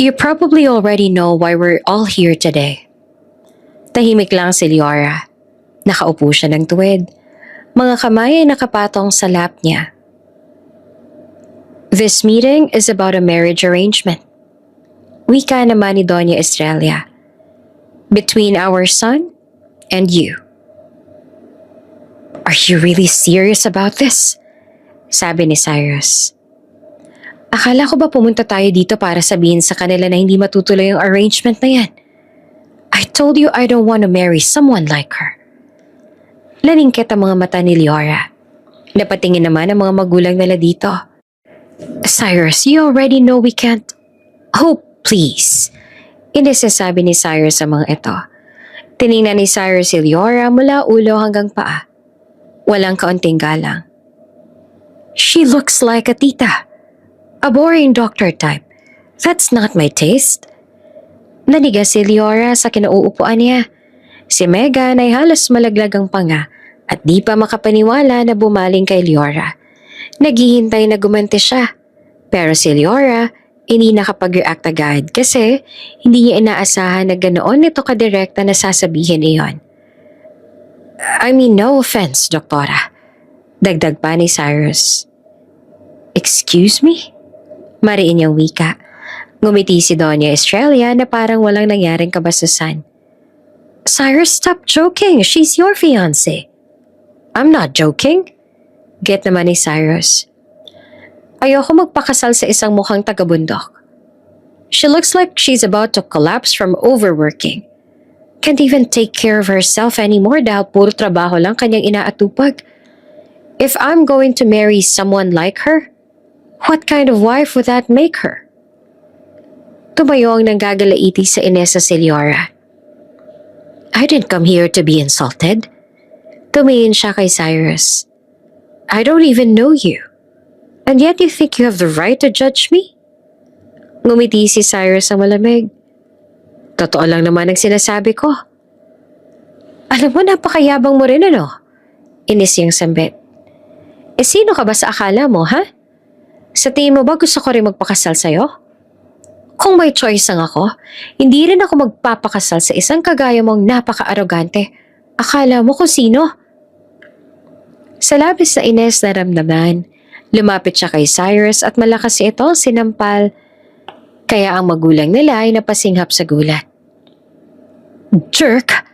You probably already know why we're all here today. Tahimik lang si Liora. Nakaupo siya ng tuwid. Mga kamay ay nakapatong sa lap niya. This meeting is about a marriage arrangement. Wika naman ni Doña Estrella. Between our son and you. Are you really serious about this? Sabi ni Cyrus. Akala ko ba pumunta tayo dito para sabihin sa kanila na hindi matutuloy yung arrangement na yan? I told you I don't want to marry someone like her. Laningkit ang mga mata ni Liora. Napatingin naman ang mga magulang nila dito. Cyrus, you already know we can't. Oh, please. Inisasabi ni Cyrus sa mga ito. Tiningnan ni Cyrus si Liora mula ulo hanggang paa. Walang kaunting galang. She looks like a tita. A boring doctor type. That's not my taste. Naniga si Liora sa kinauupuan niya. Si Megan ay halos malaglag ang panga at di pa makapaniwala na bumaling kay Liora. Naghihintay na gumanti siya. Pero si Liora, hindi nakapag-react agad kasi hindi niya inaasahan na ganoon nito kadirekta na sasabihin iyon. I mean, no offense, doktora. Dagdag pa ni Cyrus. Excuse me? Mariin niyang wika. Ngumiti si Doña Estrella na parang walang nangyaring kabastusan. Cyrus, stop joking. She's your fiancé. I'm not joking. Get naman ni Cyrus. Ayoko magpakasal sa isang mukhang tagabundok. She looks like she's about to collapse from overworking. Can't even take care of herself anymore dahil puro trabaho lang kanyang inaatupag. If I'm going to marry someone like her, what kind of wife would that make her? Tumayo ang nanggagalaiti sa Inesa si Liora. I didn't come here to be insulted. Tumingin siya kay Cyrus. I don't even know you. And yet you think you have the right to judge me? Ngumiti si Cyrus sa malamig. Totoo lang naman ang sinasabi ko. Alam mo, napakayabang mo rin ano? Inis yung sambit. Eh sino ka ba sa akala mo, ha? Sa tingin mo ba gusto ko rin magpakasal sa'yo? Kung may choice lang ako, hindi rin ako magpapakasal sa isang kagaya mong napaka-arogante. Akala mo kung sino? Sa labis na ines na ramdaman, lumapit siya kay Cyrus at malakas ito sinampal, kaya ang magulang nila ay napasinghap sa gulat. Jerk!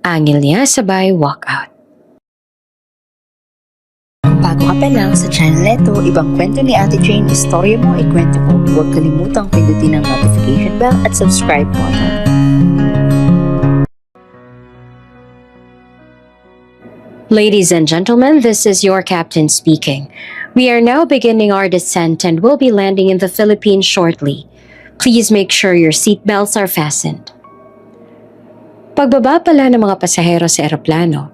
Angil niya sabay walk out. Bago ka pa lang sa channel neto, ibang kwento ni Ate Jane, istorya mo, ikwento ko. Huwag kalimutang pindutin ang notification bell at subscribe button. Ladies and gentlemen, this is your captain speaking. We are now beginning our descent and will be landing in the Philippines shortly. Please make sure your seatbelts are fastened. Pagbaba pala ng mga pasahero sa eroplano,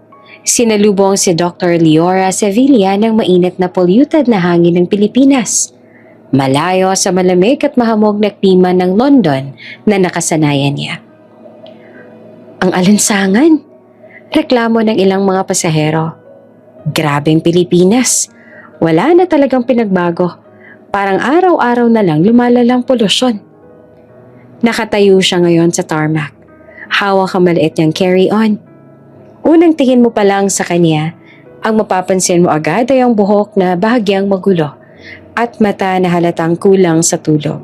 sinalubong si Dr. Liora Sevilla ng mainit na polluted na hangin ng Pilipinas. Malayo sa malamig at mahamog na klima ng London na nakasanayan niya. Ang alinsangan, reklamo ng ilang mga pasahero. Grabeng Pilipinas, wala na talagang pinagbago. Parang araw-araw na lang lumalalang polusyon. Nakatayo siya ngayon sa tarmac. Hawak ang maliit niyang carry-on. Unang tingin mo pa lang sa kanya, ang mapapansin mo agad ay ang buhok na bahagyang magulo at mata na halatang kulang sa tulog.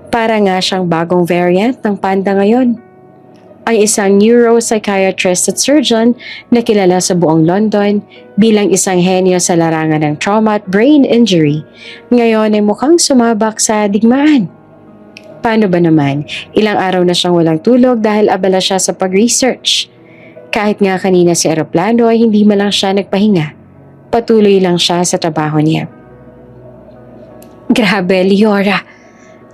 Para nga siyang bagong variant ng panda ngayon. Ang isang neuropsychiatrist at surgeon na kilala sa buong London bilang isang henyo sa larangan ng trauma at brain injury, ngayon ay mukhang sumabak sa digmaan. Paano ba naman? Ilang araw na siyang walang tulog dahil abala siya sa pag-research. Kahit nga kanina sa eroplano ay hindi man lang siya nagpahinga. Patuloy lang siya sa trabaho niya. Grabe, Liora.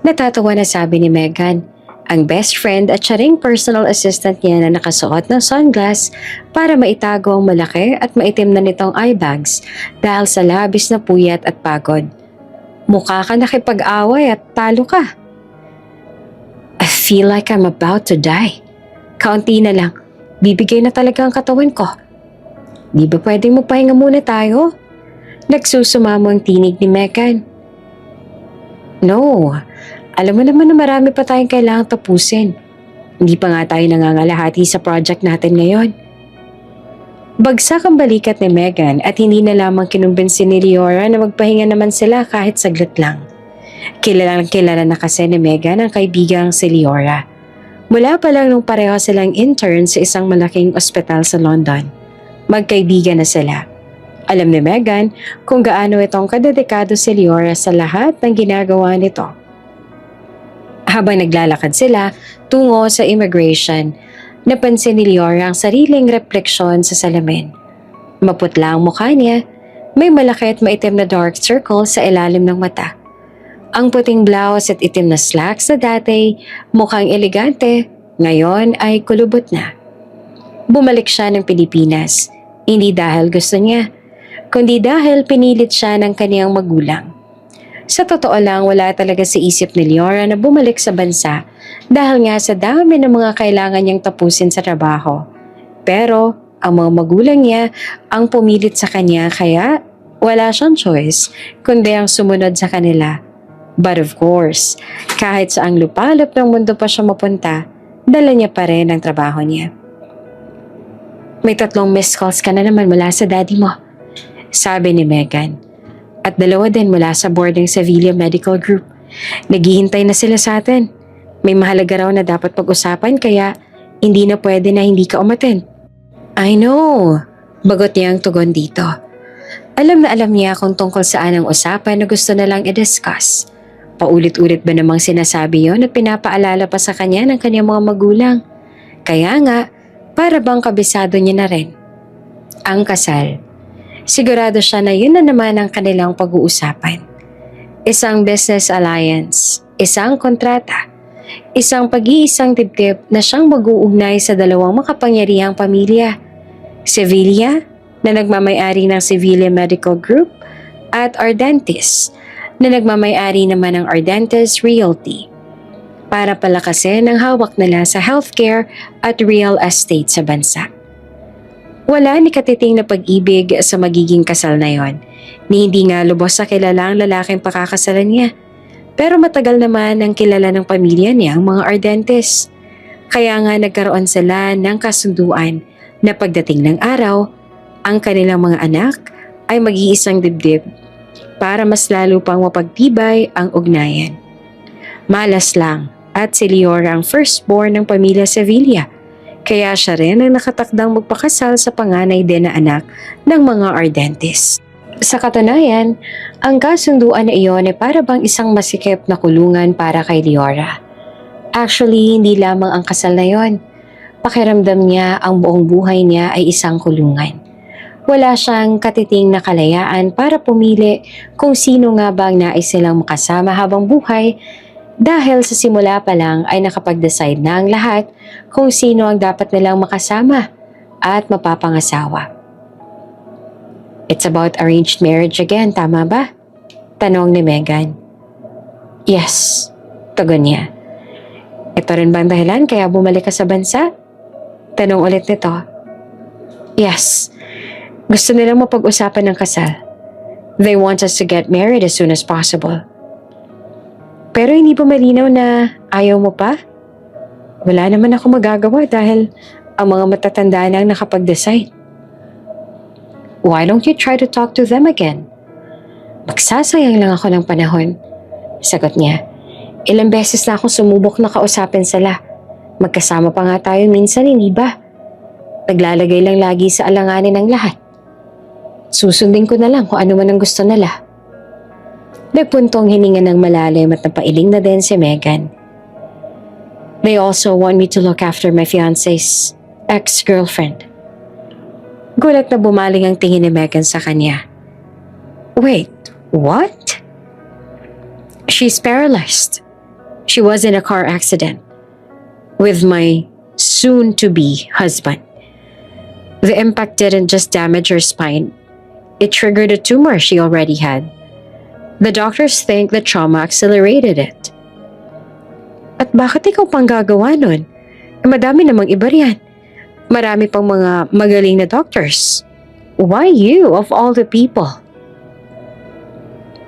Natatawa na sabi ni Megan, ang best friend at siyaring personal assistant niya na nakasuot ng sunglass para maitago ang malaki at maitim na nitong eye bags dahil sa labis na puyat at pagod. Mukha ka nakipag-away at talo ka. I feel like I'm about to die. Kaunti na lang. Bibigay na talaga ang katawan ko. Di ba pwedeng magpahinga muna tayo? Nagsusumamo ang tinig ni Megan. No, Alam mo naman na marami pa tayong kailangang tapusin. Hindi pa nga tayo nangangalahati sa project natin ngayon. Bagsak ang balikat ni Megan at hindi na lamang kinumbinsi ni Leora na magpahinga naman sila kahit saglit lang. Kilalang kilala na kasi ni Megan ang kaibigang si Leora. Mula pa lang nung pareho silang intern sa isang malaking ospital sa London. Magkaibigan na sila. Alam ni Megan kung gaano itong kadedikado si Leora sa lahat ng ginagawa nito. Habang naglalakad sila tungo sa immigration, napansin ni Leora ang sariling refleksyon sa salamin. Maputla ang mukha niya, may malaki at maitim na dark circle sa ilalim ng mata. Ang puting blouse at itim na slacks na dati mukhang elegante, ngayon ay kulubot na. Bumalik siya ng Pilipinas, hindi dahil gusto niya, kundi dahil pinilit siya ng kaniyang magulang. Sa totoo lang, wala talaga sa isip ni Leora na bumalik sa bansa dahil nga sa dami ng mga kailangan niyang tapusin sa trabaho. Pero ang mga magulang niya ang pumilit sa kanya kaya wala siyang choice kundi ang sumunod sa kanila. But of course, kahit saang lupalop ng mundo pa siya mapunta, dala niya pa rin ang trabaho niya. May 3 missed calls ka na naman mula sa daddy mo, sabi ni Megan. At 2 din mula sa boarding Sevilla Medical Group. Naghihintay na sila sa atin. May mahalaga raw na dapat pag-usapan kaya hindi na pwede na hindi ka umattend. I know, bagot niya ang tugon dito. Alam na alam niya kung tungkol saan ang usapan na gusto na lang i-discuss. Paulit-ulit ba namang sinasabi yon at pinapaalala pa sa kanya ng kanyang mga magulang? Kaya nga, para bang kabisado niya na rin. Ang kasal. Sigurado siya na yun na naman ang kanilang pag-uusapan. Isang business alliance, isang kontrata, isang pag-iisang dibdib na siyang mag-uugnay sa 2 makapangyarihang pamilya. Sevilla, na nagmamay-ari ng Sevilla Medical Group, at Ardentes, na nagmamay-ari naman ng Ardentes Realty. Para palakasin ang hawak nila sa healthcare at real estate sa bansa. Wala ni katiting na pag-ibig sa magiging kasal na yon, ni hindi nga lubos sa kilala ang lalaking pakakasalan niya. Pero matagal naman ang kilala ng pamilya niya ang mga Ardentes. Kaya nga nagkaroon sila ng kasunduan na pagdating ng araw, ang kanilang mga anak ay mag-iisang dibdib para mas lalo pang mapagtibay ang ugnayan. Malas lang at si Leora ang firstborn ng pamilya Sevilla. Kaya siya rin ang nakatakdang magpakasal sa panganay din na anak ng mga Ardentes. Sa katunayan, ang kasunduan na iyon ay para bang isang masikip na kulungan para kay Leora. Actually, hindi lamang ang kasal na yon. Pakiramdam niya ang buong buhay niya ay isang kulungan. Wala siyang katiting na kalayaan para pumili kung sino nga ba ang nais silang makasama habang buhay. Dahil sa simula pa lang ay nakapag-decide na ang lahat kung sino ang dapat nilang makasama at mapapangasawa. It's about arranged marriage again, tama ba? Tanong ni Megan. Yes, tugon niya. Ito rin bang dahilan kaya bumalik ka sa bansa? Tanong ulit nito. Yes, gusto nilang mapag-usapan ng kasal. They want us to get married as soon as possible. Pero hindi ba malinaw na ayaw mo pa? Wala naman ako magagawa dahil ang mga matatanda na ang nakapag-decide. Why don't you try to talk to them again? Magsasayang lang ako ng panahon. Sagot niya. Ilang beses na akong sumubok na kausapin sila. Magkasama pa nga tayo minsan, hindi ba? Naglalagay lang lagi sa alanganin ng lahat. Susundin ko na lang kung ano man ang gusto nila. Nagpuntong hininga ng malalim at napailing na din si Megan. They also want me to look after my fiance's ex-girlfriend. Gulat na bumaling ang tingin ni Megan sa kanya. Wait, what? She's paralyzed. She was in a car accident with my soon-to-be husband. The impact didn't just damage her spine. It triggered a tumor she already had. The doctors think the trauma accelerated it. At bakit ikaw pang gagawa nun? Madami namang iba riyan. Marami pang mga magaling na doctors. Why you of all the people?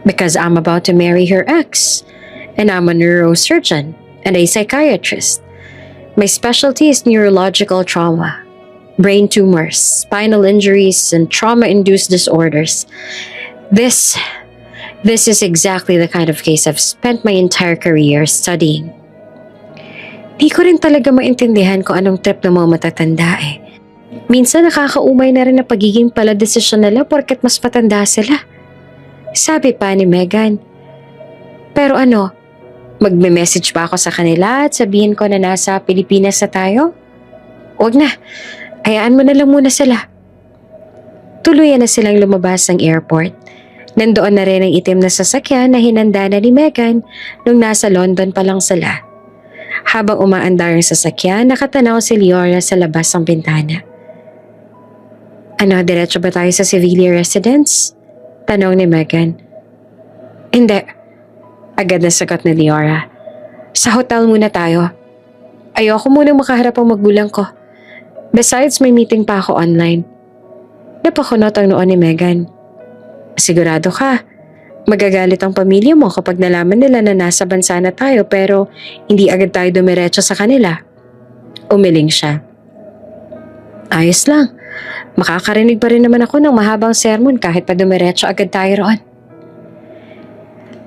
Because I'm about to marry her ex. and I'm a neurosurgeon and a psychiatrist. My specialty is neurological trauma, brain tumors, spinal injuries, and trauma-induced disorders. This is exactly the kind of case I've spent my entire career studying. Di ko rin talaga maintindihan kung anong trip ng mga matatanda eh. Minsan nakakaumay na rin na pagiging paladesisyon nila porket mas matanda sila. Sabi pa ni Megan. Pero ano, magme-message ba ako sa kanila at sabihin ko na nasa Pilipinas na tayo? Huwag na, hayaan mo na lang muna sila. Tuluyan na silang lumabas ng airport. Nandoon na rin ang itim na sasakyan na hinanda na ni Megan nung nasa London pa lang sila. Habang umaandar ang sasakyan, nakatanaw si Leora sa labas ng bintana. Ano, diretso ba tayo sa Sevilla residence? Tanong ni Megan. Hindi. Agad na sagot ni Leora. Sa hotel muna tayo. Ayoko munang makaharap ang magulang ko. Besides, may meeting pa ako online. Napakunot ang noon ni Megan. Sigurado ka, magagalit ang pamilya mo kapag nalaman nila na nasa bansa na tayo pero hindi agad tayo dumiretso sa kanila. Umiling siya. Ayos lang. Makakarinig pa rin naman ako ng mahabang sermon kahit pa dumiretso agad tayo roon.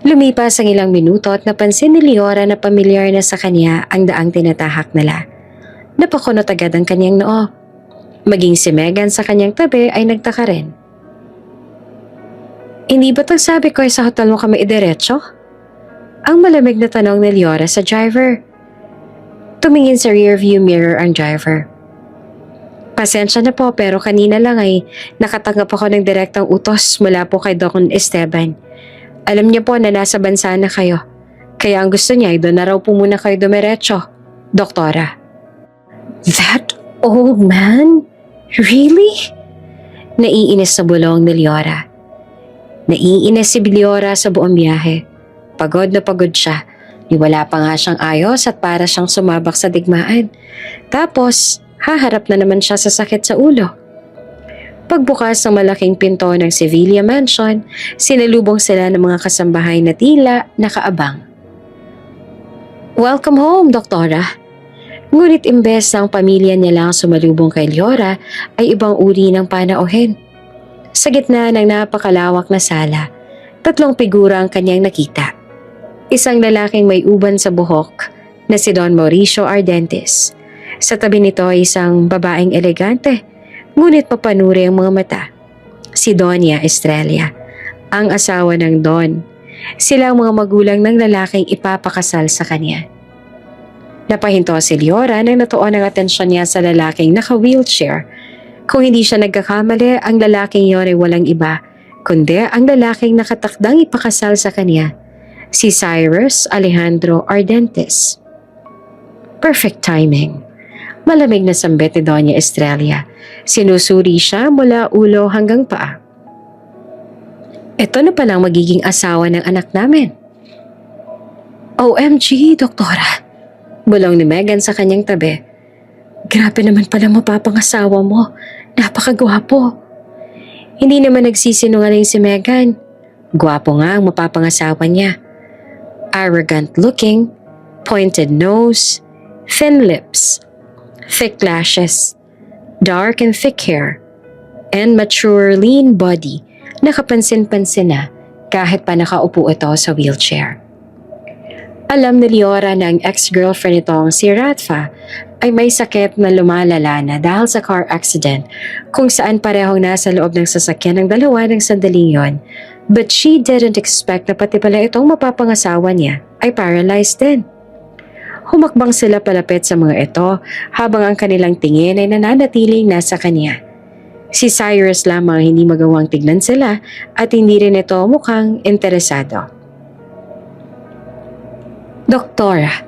Lumipas ang ilang minuto at napansin ni Leora na pamilyar na sa kanya ang daang tinatahak nila. Napakunot agad ang kanyang noo. Maging si Megan sa kanyang tabi ay nagtaka rin. Hindi ba't ang sabi ko ay sa hotel mo kami idiretso? Ang malamig na tanong ni Leora sa driver. Tumingin sa rearview mirror ang driver. Pasensya na po pero kanina lang ay nakatanggap ako ng direktang utos mula po kay Dr. Esteban. Alam niya po na nasa bansa na kayo. Kaya ang gusto niya ay doon na raw po muna kayo dumiretso, Doktora. That old man? Really? Naiinis sa bulong ni Leora. Naiinis si Leora sa buong biyahe. Pagod na pagod siya. Wala pa nga siyang ayos at para siyang sumabak sa digmaan. Tapos, haharap na naman siya sa sakit sa ulo. Pagbukas ng malaking pinto ng Sevilla Mansion, sinalubong sila ng mga kasambahay na tila nakaabang. Welcome home, Doktora. Ngunit imbes ng pamilya niya lang sumalubong kay Leora ay ibang uri ng panauhin. Sa gitna ng napakalawak na sala, 3 figura ang kanyang nakita. Isang lalaking may uban sa buhok na si Don Mauricio Ardentes. Sa tabi nito ay isang babaeng elegante, ngunit mapanuri ang mga mata. Si Doña Estrella, ang asawa ng Don. Sila ang mga magulang ng lalaking ipapakasal sa kanya. Napahinto si Leora nang natuon ang atensyon niya sa lalaking naka-wheelchair. Kung hindi siya nagkakamali, ang lalaking yon ay walang iba, kundi ang lalaking nakatakdang ipakasal sa kanya, si Cyrus Alejandro Ardentes. Perfect timing. Malamig na sambit ni Doña Estrella. Sinusuri siya mula ulo hanggang paa. Ito na palang magiging asawa ng anak namin. OMG, Doktora. Bulong ni Megan sa kanyang tabi. Grabe naman pala mapapangasawa mo. Napakagwapo. Hindi naman nagsisinungaling si Megan. Gwapo nga ang mapapangasawa niya. Arrogant looking, pointed nose, thin lips, thick lashes, dark and thick hair, and mature lean body na kapansin-pansin na kahit pa nakaupo ito sa wheelchair. Alam ni Leora na ang ex-girlfriend nitong si Ratfa ay may sakit na lumalala na dahil sa car accident kung saan parehong nasa loob ng sasakyan ng dalawa ng sandaling yon. But she didn't expect na pati pala itong mapapangasawa niya ay paralyzed din. Humakbang sila palapit sa mga ito habang ang kanilang tingin ay nananatiling nasa kanya. Si Cyrus lamang hindi magawang tignan sila at hindi rin ito mukhang interesado. Doktora,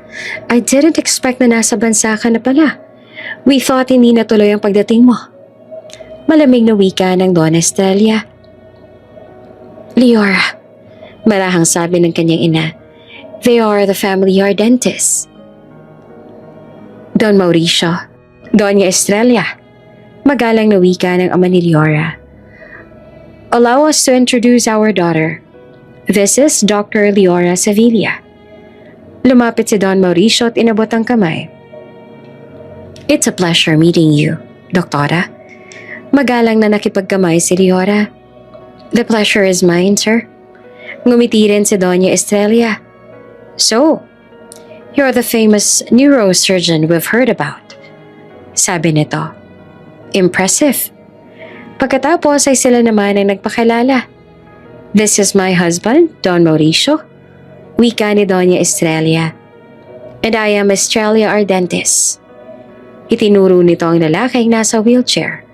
I didn't expect na nasa bansa ka na pala. We thought hindi natuloy ang pagdating mo. Malamig na wika ng Donna Estrella. Leora, marahang sabi ng kanyang ina, they are the family Ardentes. Don Mauricio, Doña Estrella, magalang na wika ng ama ni Leora. Allow us to introduce our daughter. This is Dr. Leora Sevilla. Lumapit si Don Mauricio at inabot ang kamay. It's a pleasure meeting you, Doktora. Magalang na nakipagkamay si Leora. The pleasure is mine, sir. Ngumiti rin si Doña Estrella. So, you're the famous neurosurgeon we've heard about. Sabi nito. Impressive. Pagkatapos ay sila naman ang nagpakilala. This is my husband, Don Mauricio. Wika ni Doña Estrella. And I am Estrella Ardentis. Itinuro nito ang lalaking nasa wheelchair.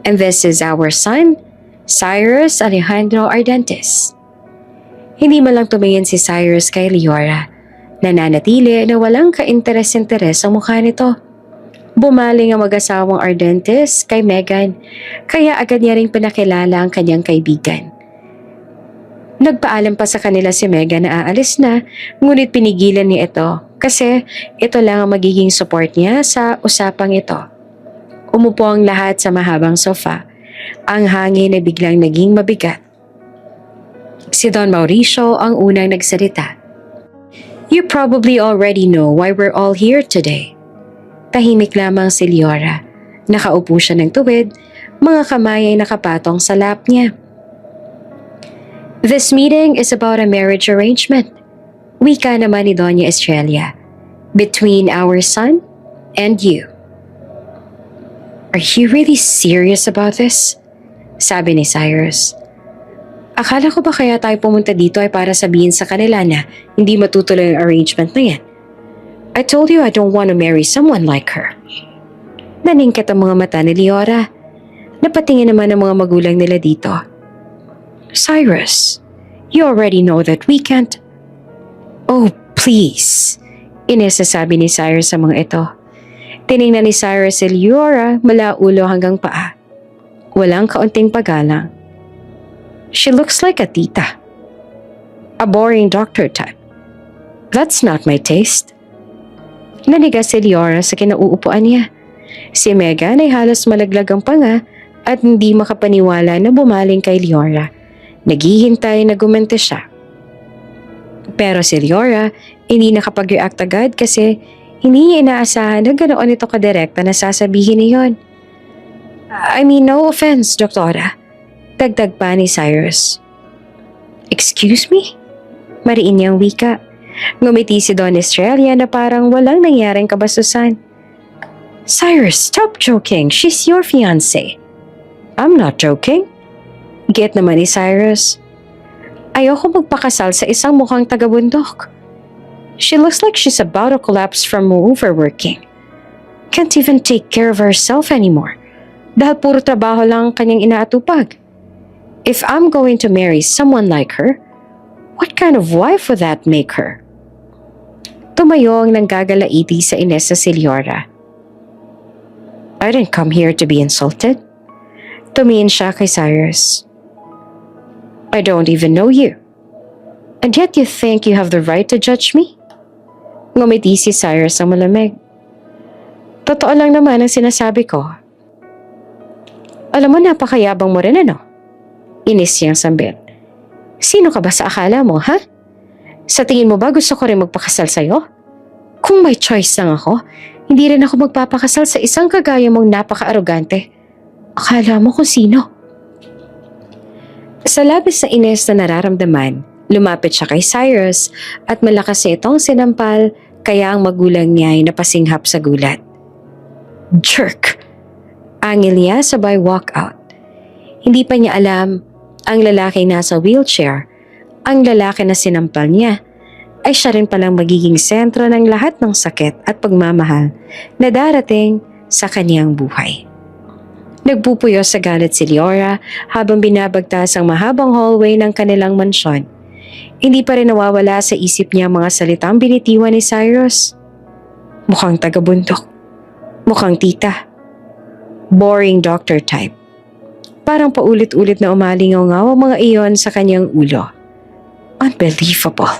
And this is our son, Cyrus Alejandro Ardentis. Hindi man lang tumingin si Cyrus kay Leora. Nananatili na walang ka-interes-interes ang mukha nito. Bumaling ang mag-asawang Ardentis kay Megan, kaya agad niya ring pinakilala ang kanyang kaibigan. Nagpaalam pa sa kanila si Megan na aalis na, ngunit pinigilan niya ito kasi ito lang ang magiging support niya sa usapang ito. Umupo ang lahat sa mahabang sofa. Ang hangin ay biglang naging mabigat. Si Don Mauricio ang unang nagsalita. You probably already know why we're all here today. Tahimik lamang si Leora. Nakaupo siya ng tuwid, mga kamay ay nakapatong sa lap niya. This meeting is about a marriage arrangement. Wika naman ni Doña Estrella. Between our son and you. Are you really serious about this? Sabi ni Cyrus. Akala ko ba kaya tayo pumunta dito ay para sabihin sa kanila na hindi matutuloy ang arrangement na yan? I told you I don't want to marry someone like her. Naningkat ang mga mata ni Leora. Napatingin naman ang mga magulang nila dito. Cyrus, you already know that we can't... Oh, please. Inasasabi ni Cyrus sa mga ito. Tiningnan ni Cyrus si Leora mula ulo hanggang paa. Walang kaunting paggalang. She looks like a tita. A boring doctor type. That's not my taste. Nanigas si Leora sa kinauupuan niya. Si Megan ay halos malaglag ang panga at hindi makapaniwala na bumaling kay Leora. Naghihintay na gumente siya. Pero si Leora hindi nakapag-react agad kasi hindi niya inaasahan na ganoon ito kadirekta na sasabihin niyon. I mean, no offense, Doktora. Dagdag pa ni Cyrus. Excuse me? Mariin niyang wika. Ngumiti si Don Estrella na parang walang nangyaring kabastusan. Cyrus, stop joking. She's your fiancé. I'm not joking. Get naman ni Cyrus. Ayoko magpakasal sa isang mukhang tagabundok. She looks like she's about to collapse from overworking. Can't even take care of herself anymore. Dahil puro trabaho lang ang kanyang inaatupag. If I'm going to marry someone like her, what kind of wife would that make her? Tumayo ang nanggagalaiti sa ines sa si Leora. I didn't come here to be insulted. Tumingin siya kay Cyrus. I don't even know you. And yet you think you have the right to judge me? Ngumiti si Cyrus ang malamig. Totoo lang naman ang sinasabi ko. Alam mo, napakayabang mo rin ano? Inis niyang sambit. Sino ka ba sa akala mo, ha? Sa tingin mo ba gusto ko rin magpakasal sa'yo? Kung may choice lang ako, hindi rin ako magpapakasal sa isang kagaya mong napaka-arogante. Akala mo kung sino? Sa labis na ines na nararamdaman, lumapit siya kay Cyrus at malakas niya itong sinampal kaya ang magulang niya ay napasinghap sa gulat. Jerk! Angil niya sabay walkout. Hindi pa niya alam ang lalaki nasa wheelchair, ang lalaki na sinampal niya, ay siya rin palang magiging sentro ng lahat ng sakit at pagmamahal na darating sa kaniyang buhay. Nagpupuyo sa galit si Leora habang binabagtas ang mahabang hallway ng kanilang mansyon. Hindi pa rin nawawala sa isip niya mga salitang binitiwan ni Cyrus. Mukhang tagabundok. Mukhang tita. Boring doctor type. Parang paulit-ulit na umalingaw-ngaw ang mga iyon sa kanyang ulo. Unbelievable.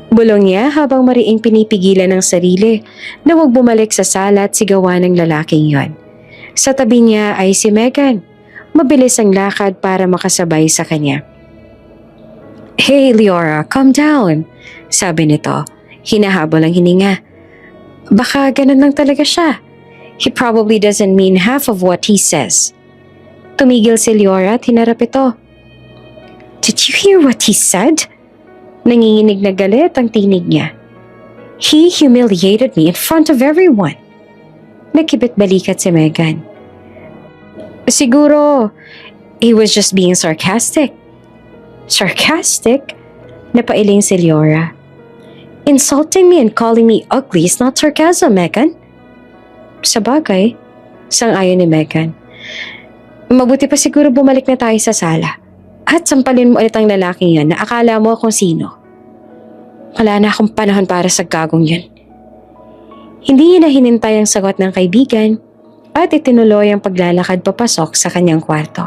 Bulong niya habang mariing pinipigilan ng sarili na huwag bumalik sa sala at sigawan ng lalaking yon. Sa tabi niya ay si Megan. Mabilis ang lakad para makasabay sa kanya. Hey Leora, calm down, sabi nito. Hinahabol ang hininga. Baka ganun lang talaga siya. He probably doesn't mean half of what he says. Tumigil si Leora at hinarap ito. Did you hear what he said? Nanginginig na galit ang tinig niya. He humiliated me in front of everyone. Nagkibit balikat si Megan. Siguro, he was just being sarcastic. Sarcastic? Napailing si Leora. Insulting me and calling me ugly is not sarcasm, Megan. Sabagay, sang-ayon ni Megan. Mabuti pa siguro bumalik na tayo sa sala. At sampalin mo ulit ang lalaking yan na akala mo kung sino. Wala na akong panahon para sa gagong yun. Hindi niya na hinintay ang sagot ng kaibigan at itinuloy ang paglalakad papasok sa kanyang kwarto.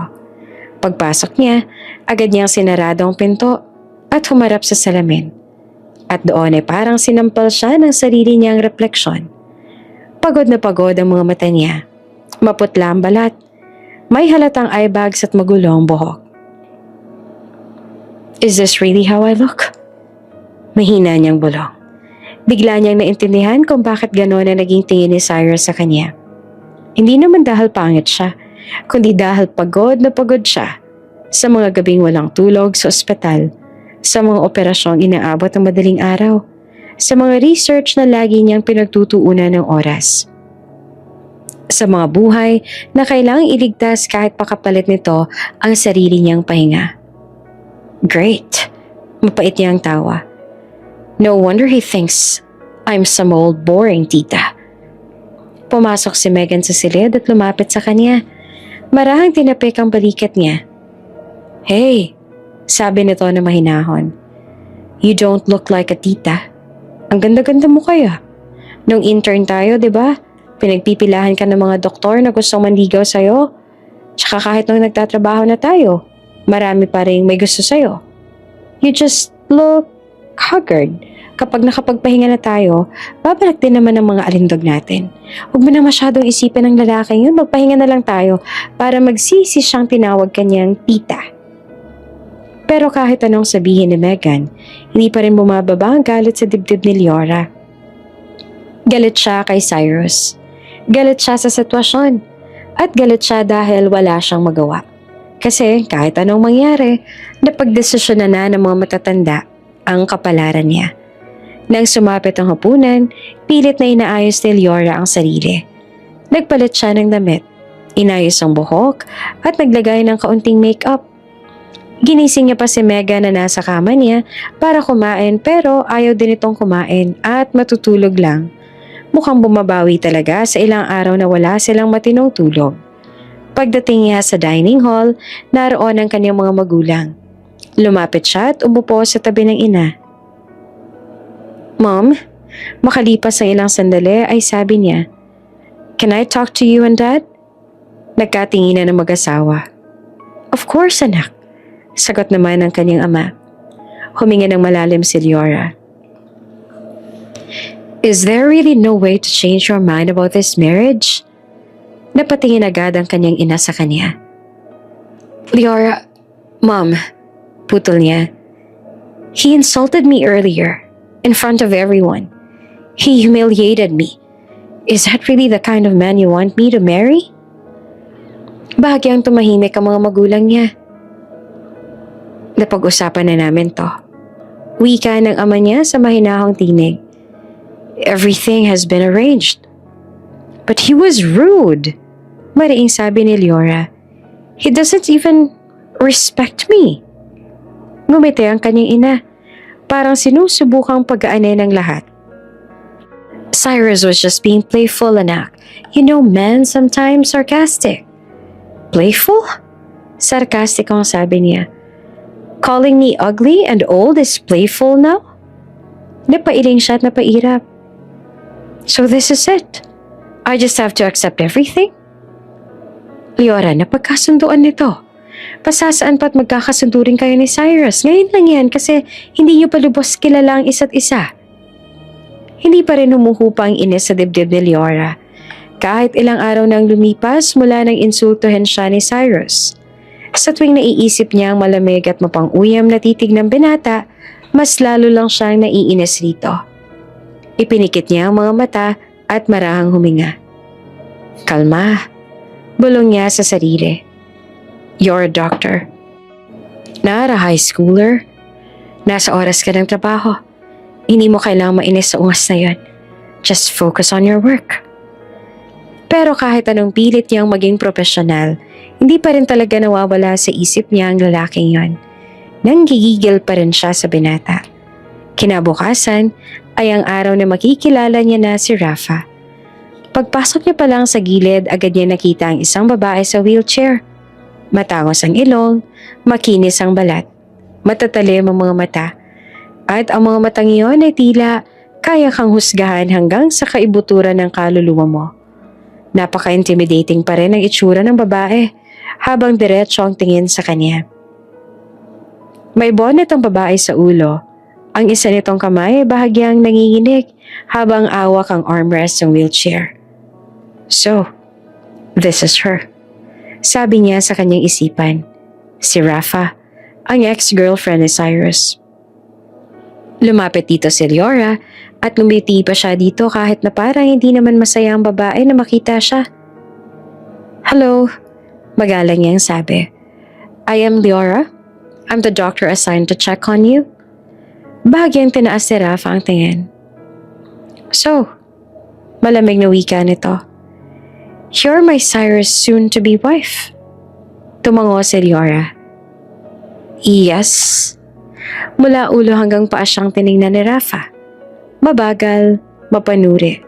Pagpasok niya, agad niyang sinarado ang pinto at humarap sa salamin. At doon ay parang sinampal siya ng sarili niyang refleksyon. Pagod na pagod ang mga mata niya. Maputla ang balat. May halatang eye bags at magulong buhok. Is this really how I look? Mahina niyang bulong. Bigla niyang naintindihan kung bakit gano'n na naging tingin ni Cyrus sa kanya. Hindi naman dahil pangit siya, kundi dahil pagod na pagod siya sa mga gabing walang tulog sa ospital, sa mga operasyong inaabot ng madaling araw, sa mga research na lagi niyang pinagtutuunan ng oras. Sa mga buhay na kailangang iligtas kahit pakapalit nito ang sarili niyang pahinga. Great! Mapait niyang tawa. No wonder he thinks I'm some old boring tita. Pumasok si Megan sa silid at lumapit sa kanya. Marahang tinapik ang balikat niya. Hey, sabi nito na mahinahon. You don't look like a tita. Ang ganda-ganda mo kaya. Nung intern tayo, di ba? Pinagpipilahan ka ng mga doktor na gustong manligaw sa'yo. Tsaka kahit nung nagtatrabaho na tayo, marami pa rin may gusto sa'yo. You just look haggard. Kapag nakapagpahinga na tayo, babalik din naman ang mga alindog natin. Huwag mo na masyadong isipin ng lalaking yun, magpahinga na lang tayo para magsisi siyang tinawag kanyang tita. Pero kahit anong sabihin ni Megan, hindi pa rin bumababa ang galit sa dibdib ni Leora. Galit siya kay Cyrus. Galit siya sa sitwasyon. At galit siya dahil wala siyang magawa. Kasi kahit anong mangyari, napagdesisyon na ng mga matatanda ang kapalaran niya. Nang sumapit ang hapunan, pilit na inaayos ni Leora ang sarili. Nagpalit siya ng damit, inayos ang buhok at naglagay ng kaunting makeup. Ginising niya pa si Megan na nasa kama niya para kumain pero ayaw din itong kumain at matutulog lang. Mukhang bumabawi talaga sa ilang araw na wala silang matinong tulog. Pagdating niya sa dining hall, naroon ang kanyang mga magulang. Lumapit siya at umupo sa tabi ng ina. Mom, makalipas ang ilang sandali ay sabi niya, Can I talk to you and Dad? Nagkatinginan ng mag-asawa. Of course, anak. Sagot naman ng kanyang ama. Huminga ng malalim si Leora. Is there really no way to change your mind about this marriage? Napatingin agad ang kanyang ina sa kanya. Leora, Mom, putol niya. He insulted me earlier, in front of everyone. He humiliated me. Is that really the kind of man you want me to marry? Bahagyang tumahimik ang mga magulang niya. Napag-usapan na namin to. Wika ng ama niya sa mahinahong tinig. Everything has been arranged. But he was rude. Mariing sabi ni Leora. He doesn't even respect me. Ngumiti ang kanyang ina. Parang sinusubukang pag-aanay ng lahat. Cyrus was just being playful, anak. You know, men sometimes sarcastic. Playful? Sarcastic ang sabi niya. Calling me ugly and old is playful now? Napailing siya at napairap. So this is it. I just have to accept everything? Leora, napagkasunduan nito. Pasasaan pa't magkakasundo rin kayo ni Cyrus. Ngayon lang yan kasi hindi niyo pa lubos kilala ang isa't isa. Hindi pa rin humuhupa ang inis sa dibdib ni Leora. Kahit ilang araw nang lumipas mula nang insultuhin siya ni Cyrus. Sa tuwing naiisip niya ang malamig at mapang-uyam na titig ng binata, mas lalo lang siyang naiinis rito. Ipinikit niya ang mga mata at marahang huminga. Kalma, bulong niya sa sarili. You're a doctor. Not a high schooler. Nasa oras ka ng trabaho. Hindi mo kailangang mainis sa ungas na yon. Just focus on your work. Pero kahit anong pilit niyang maging profesional, hindi pa rin talaga nawawala sa isip niya ang lalaking yon. Nanggigigil pa rin siya sa binata. Kinabukasan ay ang araw na makikilala niya na si Rafa. Pagpasok niya pa lang sa gilid, agad niya nakita ang isang babae sa wheelchair. Matangos ang ilong, makinis ang balat, matatalim ang mga mata. At ang mga matang iyon ay tila kaya kang husgahan hanggang sa kaibuturan ng kaluluwa mo. Napaka-intimidating pa rin ang itsura ng babae habang diretso ang tingin sa kanya. May bonnet ang babae sa ulo. Ang isa nitong kamay ay bahagyang nanginginig habang awak ang armrest ng wheelchair. So, this is her. Sabi niya sa kanyang isipan. Si Rafa, ang ex-girlfriend ni Cyrus. Lumapit dito si Leora at ngumiti pa siya dito kahit na parang hindi naman masaya ang babae na makita siya. Hello, magalang niyang sabi. I am Leora. I'm the doctor assigned to check on you. Bahagyang tinaas ni Rafa ang tingin. So, malamig na wika nito. You're my Cyrus soon-to-be wife. Tumango si Leora. Yes. Mula ulo hanggang paa siyang tiningnan ni Rafa. Mabagal, mapanuri.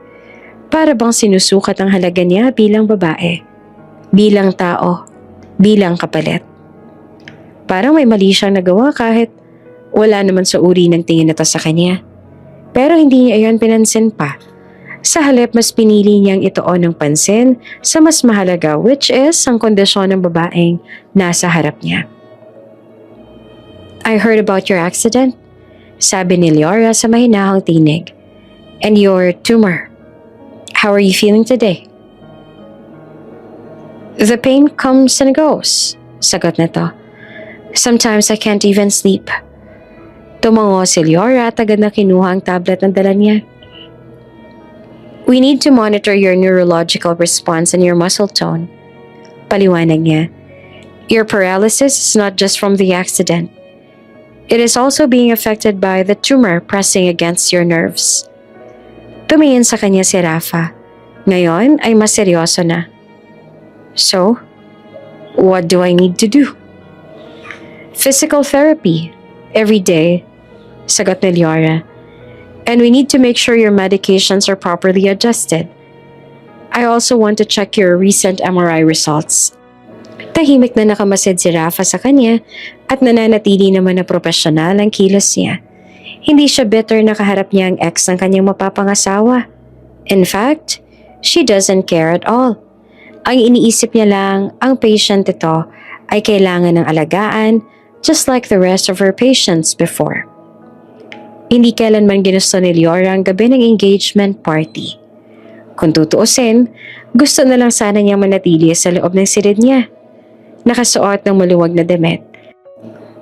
Para bang sinusukat ang halaga niya bilang babae, bilang tao, bilang kapalit. Parang may mali siyang nagawa kahit wala naman sa uri ng tingin nito sa kanya. Pero hindi niya iyon pinansin pa. Sa halip mas pinili niyang ituon ng pansin sa mas mahalaga, which is ang kondisyon ng babaeng nasa harap niya. I heard about your accident, sabi ni Leora sa mahinahang tinig. And your tumor. How are you feeling today? The pain comes and goes, sagot nito. Sometimes I can't even sleep. Tumango si Leora at agad na kinuha ang tablet na dala niya. We need to monitor your neurological response and your muscle tone. Paliwanag niya. Your paralysis is not just from the accident. It is also being affected by the tumor pressing against your nerves. Tumingin sa kanya si Rafa. Ngayon ay mas seryoso na. So, what do I need to do? Physical therapy, every day, sagot ni Leora. And we need to make sure your medications are properly adjusted. I also want to check your recent MRI results. Tahimik na nakamasid si Rafa sa kanya at nananatili naman na profesional ang kilos niya. Hindi siya bitter na kaharap niya ang ex ng kanyang mapapangasawa. In fact, she doesn't care at all. Ang iniisip niya lang, ang patient ito ay kailangan ng alagaan just like the rest of her patients before. Hindi kailanman ginusto ni Leora ang gabi ng engagement party. Kung tutuusin, gusto na lang sana niyang manatili sa loob ng silid niya. Nakasuot ng maluwag na damit.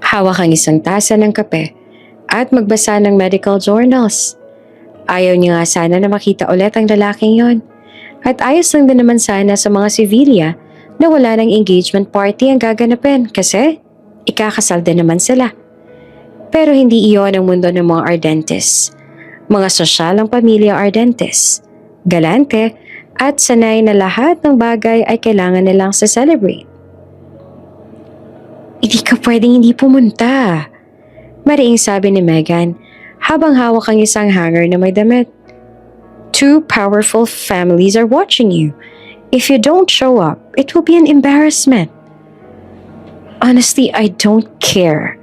Hawak ang isang tasa ng kape at magbasa ng medical journals. Ayaw niya nga sana na makita ulit ang lalaking yon. At ayos lang din naman sana sa mga sibilya na wala ng engagement party ang gaganapin kasi ikakasal din naman sila. Pero hindi iyon ang mundo ng mga Ardentes. Mga sosyal ang pamilya Ardentes. Galante at sanay na lahat ng bagay ay kailangan nilang sa celebrate. Hindi ka pwedeng hindi pumunta, mariing sabi ni Megan habang hawak ang isang hanger na may damit. Two powerful families are watching you. If you don't show up, it will be an embarrassment. Honestly, I don't care.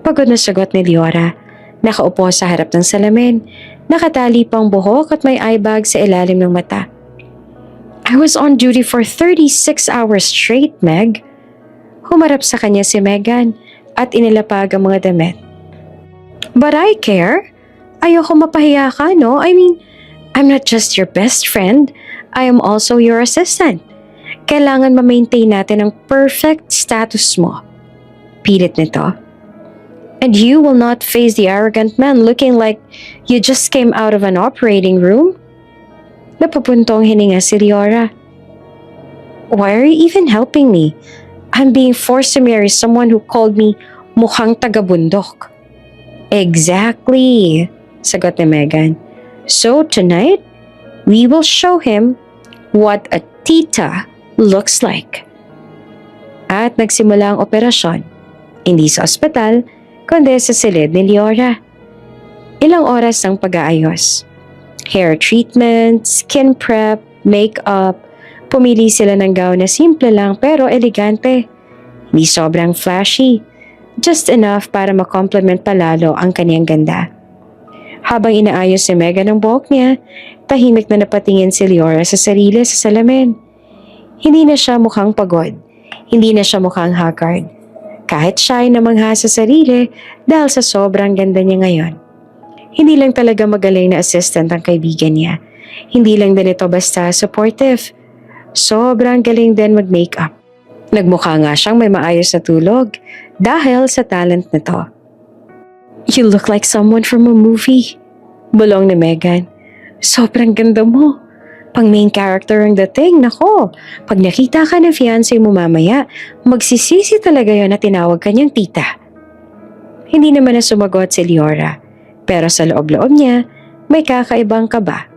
Pagod na sagot ni Leora. Nakaupo sa harap ng salamin, nakatali pang buhok at may eye bag sa ilalim ng mata. I was on duty for 36 hours straight, Meg. Humarap sa kanya si Megan at inilapag ang mga damit. But I care. Ayoko mapahiya ka, no? I mean, I'm not just your best friend. I am also your assistant. Kailangan ma-maintain natin ang perfect status mo. Pilit nito. And you will not face the arrogant man looking like you just came out of an operating room? Napapuntong hininga si Leora. Why are you even helping me? I'm being forced to marry someone who called me mukhang taga-bundok. Exactly, sagot ni Megan. So tonight, we will show him what a tita looks like. At nagsimula ang operasyon, hindi sa ospital, kundi sa silid ni Leora. Ilang oras ang pag-aayos. Hair treatment, skin prep, makeup. Pumili sila ng gown na simple lang pero elegante. Hindi sobrang flashy. Just enough para makomplement palalo ang kaniyang ganda. Habang inaayos si Megan ang buhok niya, tahimik na napatingin si Leora sa sarili sa salamin. Hindi na siya mukhang pagod. Hindi na siya mukhang haggard. Kahit siya ay namangha sa sarili dahil sa sobrang ganda niya ngayon. Hindi lang talaga magaling na assistant ang kaibigan niya. Hindi lang din ito basta supportive. Sobrang galing din mag-makeup. Nagmukha nga siyang may maayos na tulog dahil sa talent nito. You look like someone from a movie. Bulong ni Megan. Sobrang ganda mo. Pang main character ang dating, nako. Pag nakita ka ng fiancé mo mamaya, magsisisi talaga yon na tinawag kanyang tita. Hindi naman na sumagot si Leora, pero sa loob-loob niya, may kakaibang kaba.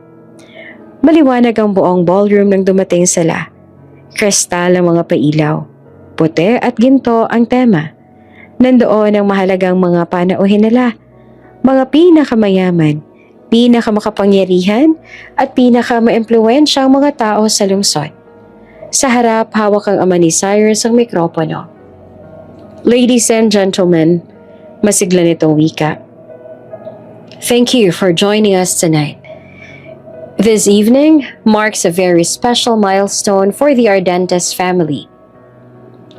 Maliwanag ang buong ballroom nang dumating sila. Kristal ang mga pailaw. Puti at ginto ang tema. Nandoon ang mahalagang mga panauhin nila. Mga pinakamayaman, pinakamakapangyarihan at pinakamaimpluwensyang mga tao sa lungsod. Sa harap, hawak ang ama ni Cyrus ang mikropono. Ladies and gentlemen, masigla nitong wika. Thank you for joining us tonight. This evening marks a very special milestone for the Ardentes family.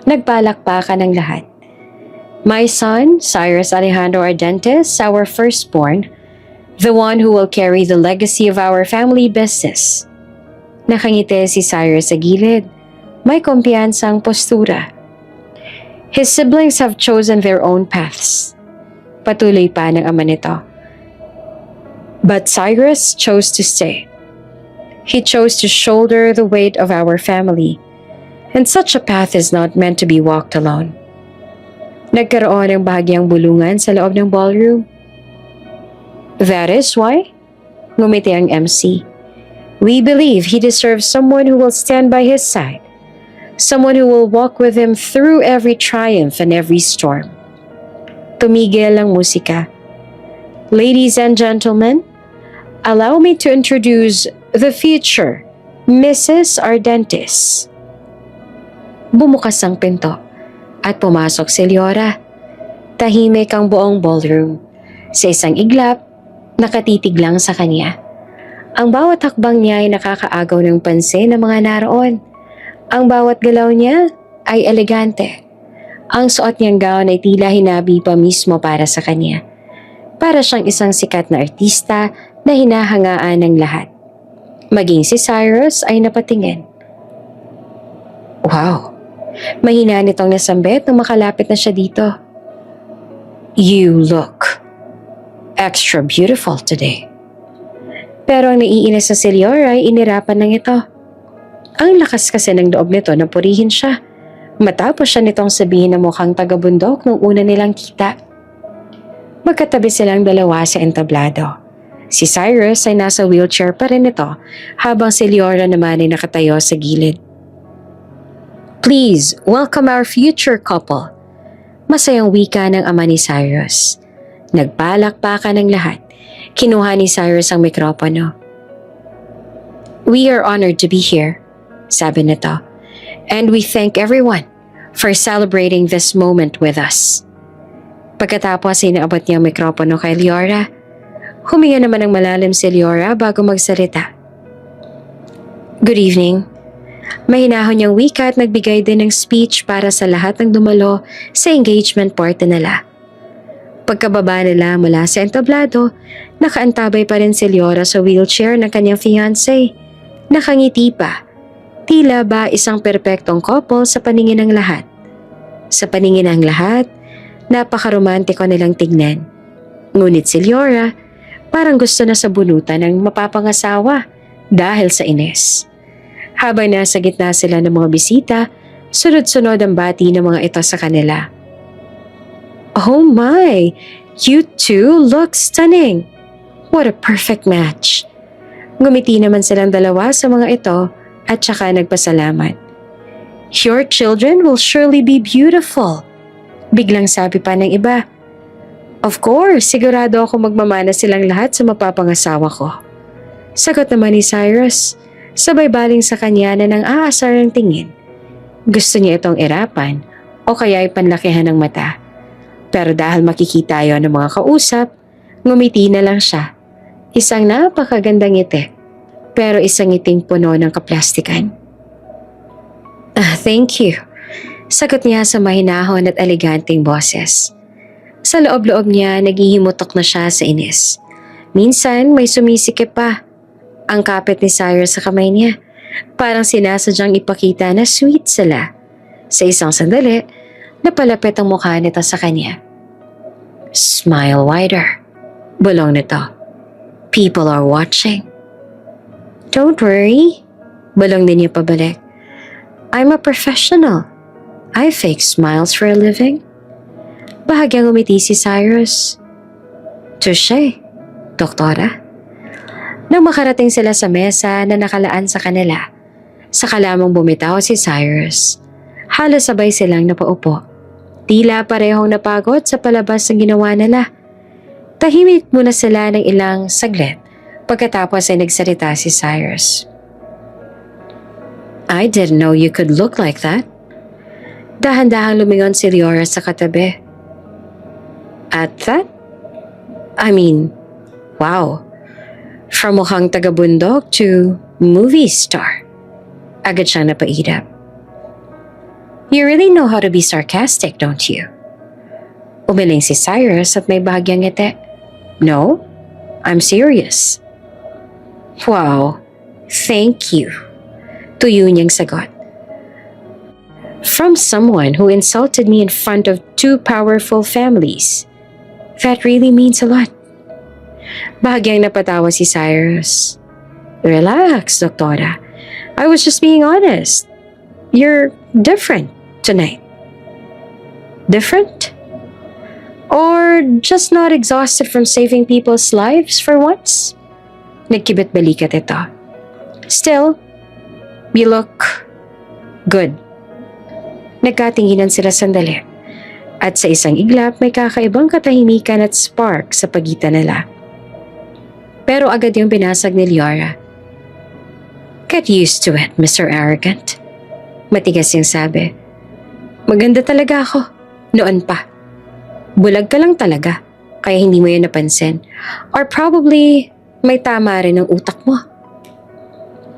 Nagpalakpakan ang lahat. My son, Cyrus Alejandro Ardentes, our firstborn, the one who will carry the legacy of our family business. Nakangiti si Cyrus sa gilid. May kumpiyansang postura. His siblings have chosen their own paths. Patuloy pa ng ama nito. But Cyrus chose to stay. He chose to shoulder the weight of our family. And such a path is not meant to be walked alone. Nagkaroon ng bahagyang bulungan sa loob ng ballroom. That is why, ngumiti ang MC. We believe he deserves someone who will stand by his side. Someone who will walk with him through every triumph and every storm. Tumigil ang musika. Ladies and gentlemen, allow me to introduce the future Mrs. Ardentes. Bumukas ang pinto at pumasok si Leora. Tahimik ang buong ballroom. Sa isang iglap, nakatitig lang sa kanya. Ang bawat hakbang niya ay nakakaagaw ng pansin ng mga naroon. Ang bawat galaw niya ay elegante. Ang suot niyang gown ay tila hinabi pa mismo para sa kanya. Para siyang isang sikat na artista na hinahangaan ng lahat. Maging si Cyrus ay napatingin. Wow! Mahina nitong nasambit nang makalapit na siya dito. You look extra beautiful today. Pero ang naiinis sa si Leora ay inirapan ng ito. Ang lakas kasi ng loob nito na purihin siya. Matapos siya nitong sabihin na mukhang taga-bundok nung una nilang kita. Magkatabi silang dalawa sa entablado. Si Cyrus ay nasa wheelchair pa rin ito habang si Leora naman ay nakatayo sa gilid. Please, welcome our future couple. Masayang wika ng ama ni Cyrus. Nagpalakpakan ng lahat. Kinuha ni Cyrus ang mikropono. We are honored to be here, sabi nito. And we thank everyone for celebrating this moment with us. Pagkatapos ay naabot niya ang mikropono kay Leora. Huminga naman ng malalim si Leora bago magsalita. Good evening. Mahinahon niyang wika at nagbigay din ng speech para sa lahat ng dumalo sa engagement party nila. Pagkababa nila mula sa entablado, nakaantabay pa rin si Leora sa wheelchair ng kanyang fiancé. Nakangiti pa. Tila ba isang perpektong couple sa paningin ng lahat. Sa paningin ng lahat, Napakaromantiko nilang tignan. Ngunit si Leora, parang gusto na sa bunutan ng mapapangasawa dahil sa Ines. Habang nasa gitna sila ng mga bisita, sunod-sunod ang bati ng mga ito sa kanila. Oh my! You two look stunning! What a perfect match! Ngumiti naman silang dalawa sa mga ito at saka nagpasalamat. Your children will surely be beautiful. Biglang sabi pa ng iba. Of course, sigurado ako magmamana silang lahat sa mapapangasawa ko. Sagot naman ni Cyrus, sabay baling sa kanya na nang aasar ng tingin. Gusto niya itong irapan o kaya ipanlakihan ng mata. Pero dahil makikita yon ng mga kausap, ngumiti na lang siya. Isang napakagandang ngiti, pero isang ngiting puno ng kaplastikan. Thank you. Sagot niya sa mahinahon at eleganteng boses. Sa loob-loob niya, naghihimutok na siya sa Ines. Minsan, may sumisikip pa. Ang kapit ni Cyrus sa kamay niya. Parang sinasadyang ipakita na sweet sila. Sa isang sandali, napalapit ang mukha nito sa kanya. Smile wider. Bulong nito. People are watching. Don't worry. Bulong din niya pabalik. I'm a professional. I fake smiles for a living. Bahagyang umiti si Cyrus. Touché, doktora. Nang makarating sila sa mesa na nakalaan sa kanila, saka lamang bumitaw si Cyrus. Halos sabay silang napaupo. Tila parehong napagod sa palabas ng ginawa nila. Tahimik muna sila ng ilang saglit pagkatapos ay nagsalita si Cyrus. I didn't know you could look like that. Dahan-dahang lumingon si Leora sa katabi. At that? I mean, wow. From mukhang taga-bundok to movie star. Agad siyang napaidap. You really know how to be sarcastic, don't you? Umiling si Cyrus at may bahagyang ngiti. No, I'm serious. Wow, thank you. Tuyo niyang sagot. From someone who insulted me in front of two powerful families. That really means a lot. Bahagyang napatawa si Cyrus. Relax, doktora. I was just being honest. You're different tonight. Different? Or just not exhausted from saving people's lives for once? Nagkibit balikat ito. Still, you look good. Nagkatinginan sila sandali. At sa isang iglap, may kakaibang katahimikan at spark sa pagitan nila. Pero agad yung binasag ni Leora. Get used to it, Mr. Arrogant. Matigas yung sabi. Maganda talaga ako. Noon pa. Bulag ka lang talaga. Kaya hindi mo yun napansin. Or probably, may tama rin ang utak mo.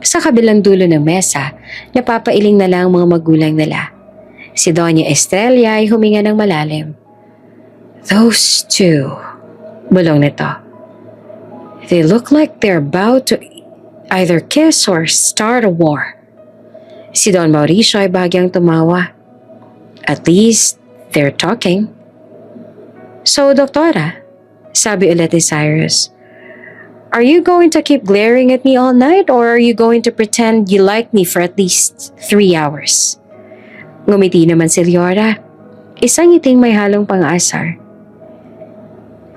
Sa kabilang dulo ng mesa, napapailing na lang ang mga magulang nila. Si Doña Estrella ay huminga ng malalim. Those two, bulong nito. They look like they're about to either kiss or start a war. Si Don Mauricio ay bahagyang tumawa. At least, they're talking. So, doktora, sabi ulit ni Cyrus, are you going to keep glaring at me all night or are you going to pretend you like me for at least 3 hours? Ngumiti naman si Leora. Isang ngiting may halong pang-asar.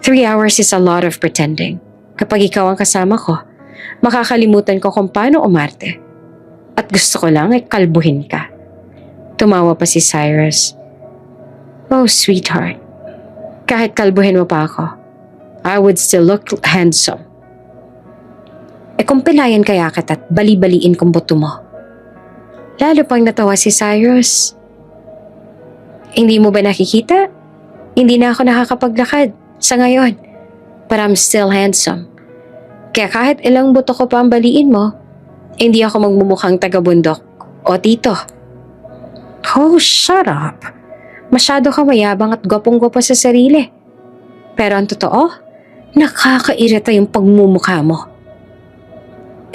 3 hours is a lot of pretending. Kapag ikaw ang kasama ko, makakalimutan ko kung paano umarte. At gusto ko lang ay kalbuhin ka. Tumawa pa si Cyrus. Oh, sweetheart. Kahit kalbuhin mo pa ako, I would still look handsome. Kung pilayan kaya kita at bali-baliin kong buto mo. Lalo pang natawa si Cyrus. Hindi mo ba nakikita? Hindi na ako nakakapaglakad sa ngayon. But I'm still handsome. Kaya kahit ilang buto ko pa ang baliin mo, hindi ako magmumukhang taga-bundok o tito. Oh, shut up. Masyado ka mayabang at gwapong-gwapo sa sarili. Pero ang totoo, nakakairita yung pagmumukha mo.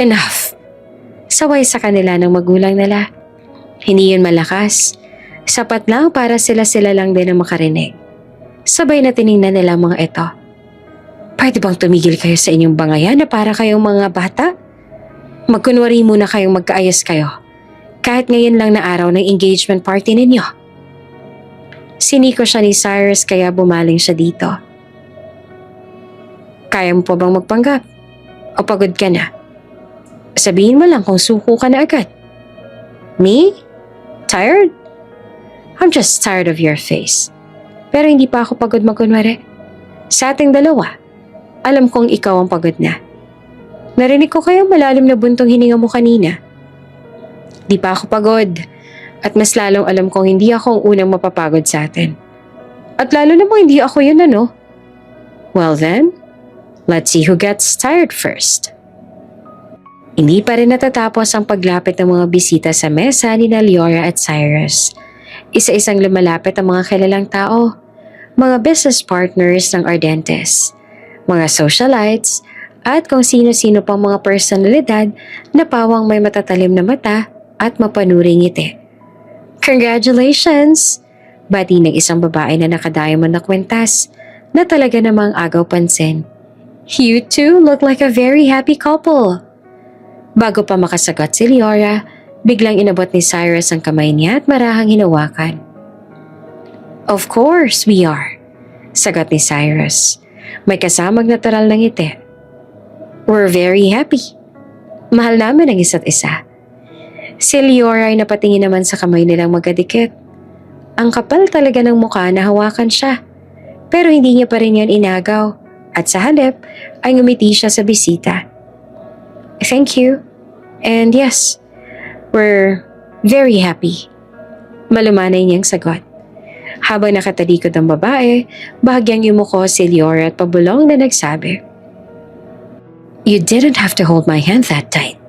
Enough. Saway sa kanila ng magulang nila. Hindi yun malakas. Sapat lang para sila lang din ang makarinig. Sabay na tiningnan nila ang mga ito. Pwede bang tumigil kayo sa inyong bangayan na para kayong mga bata? Magkunwari muna kayong magkaayos kayo. Kahit ngayon lang na araw ng engagement party ninyo. Siniko siya ni Cyrus kaya bumaling siya dito. Kaya mo pa bang magpanggap? O pagod ka na? Sabihin mo lang kung suko ka na agad. Me? Tired? I'm just tired of your face. Pero hindi pa ako pagod magkunwari. Sa ating dalawa, alam kong ikaw ang pagod na. Narinig ko kayong malalim na buntong hininga mo kanina. Di pa ako pagod. At mas lalong alam kong hindi ako ang unang mapapagod sa atin. At lalo namang hindi ako yun, ano? Well then, let's see who gets tired first. Hindi pa rin natatapos ang paglapit ng mga bisita sa mesa ni Leora at Cyrus. Isa-isang lumalapit ang mga kilalang tao, mga business partners ng Ardentes, mga socialites, at kung sino-sino pang mga personalidad na pawang may matatalim na mata at mapanuring ngiti. Congratulations! Bati ng isang babae na nakadiamond na kwentas na talaga namang agaw pansin. You two look like a very happy couple. Bago pa makasagot si Leora, biglang inabot ni Cyrus ang kamay niya at marahang hinawakan. Of course we are, sagot ni Cyrus. May kasamang natural na ngiti. We're very happy. Mahal namin ang isa't isa. Si Leora ay napatingin naman sa kamay nilang magkadikit. Ang kapal talaga ng mukha na hawakan siya. Pero hindi niya pa rin yan inagaw. At sa halip ay ngumiti siya sa bisita. Thank you. And yes, we're very happy. Malumanay niyang sagot. Habang nakatalikod ang babae, bahagyang yumuko si Leora at pabulong na nagsabi, You didn't have to hold my hand that tight.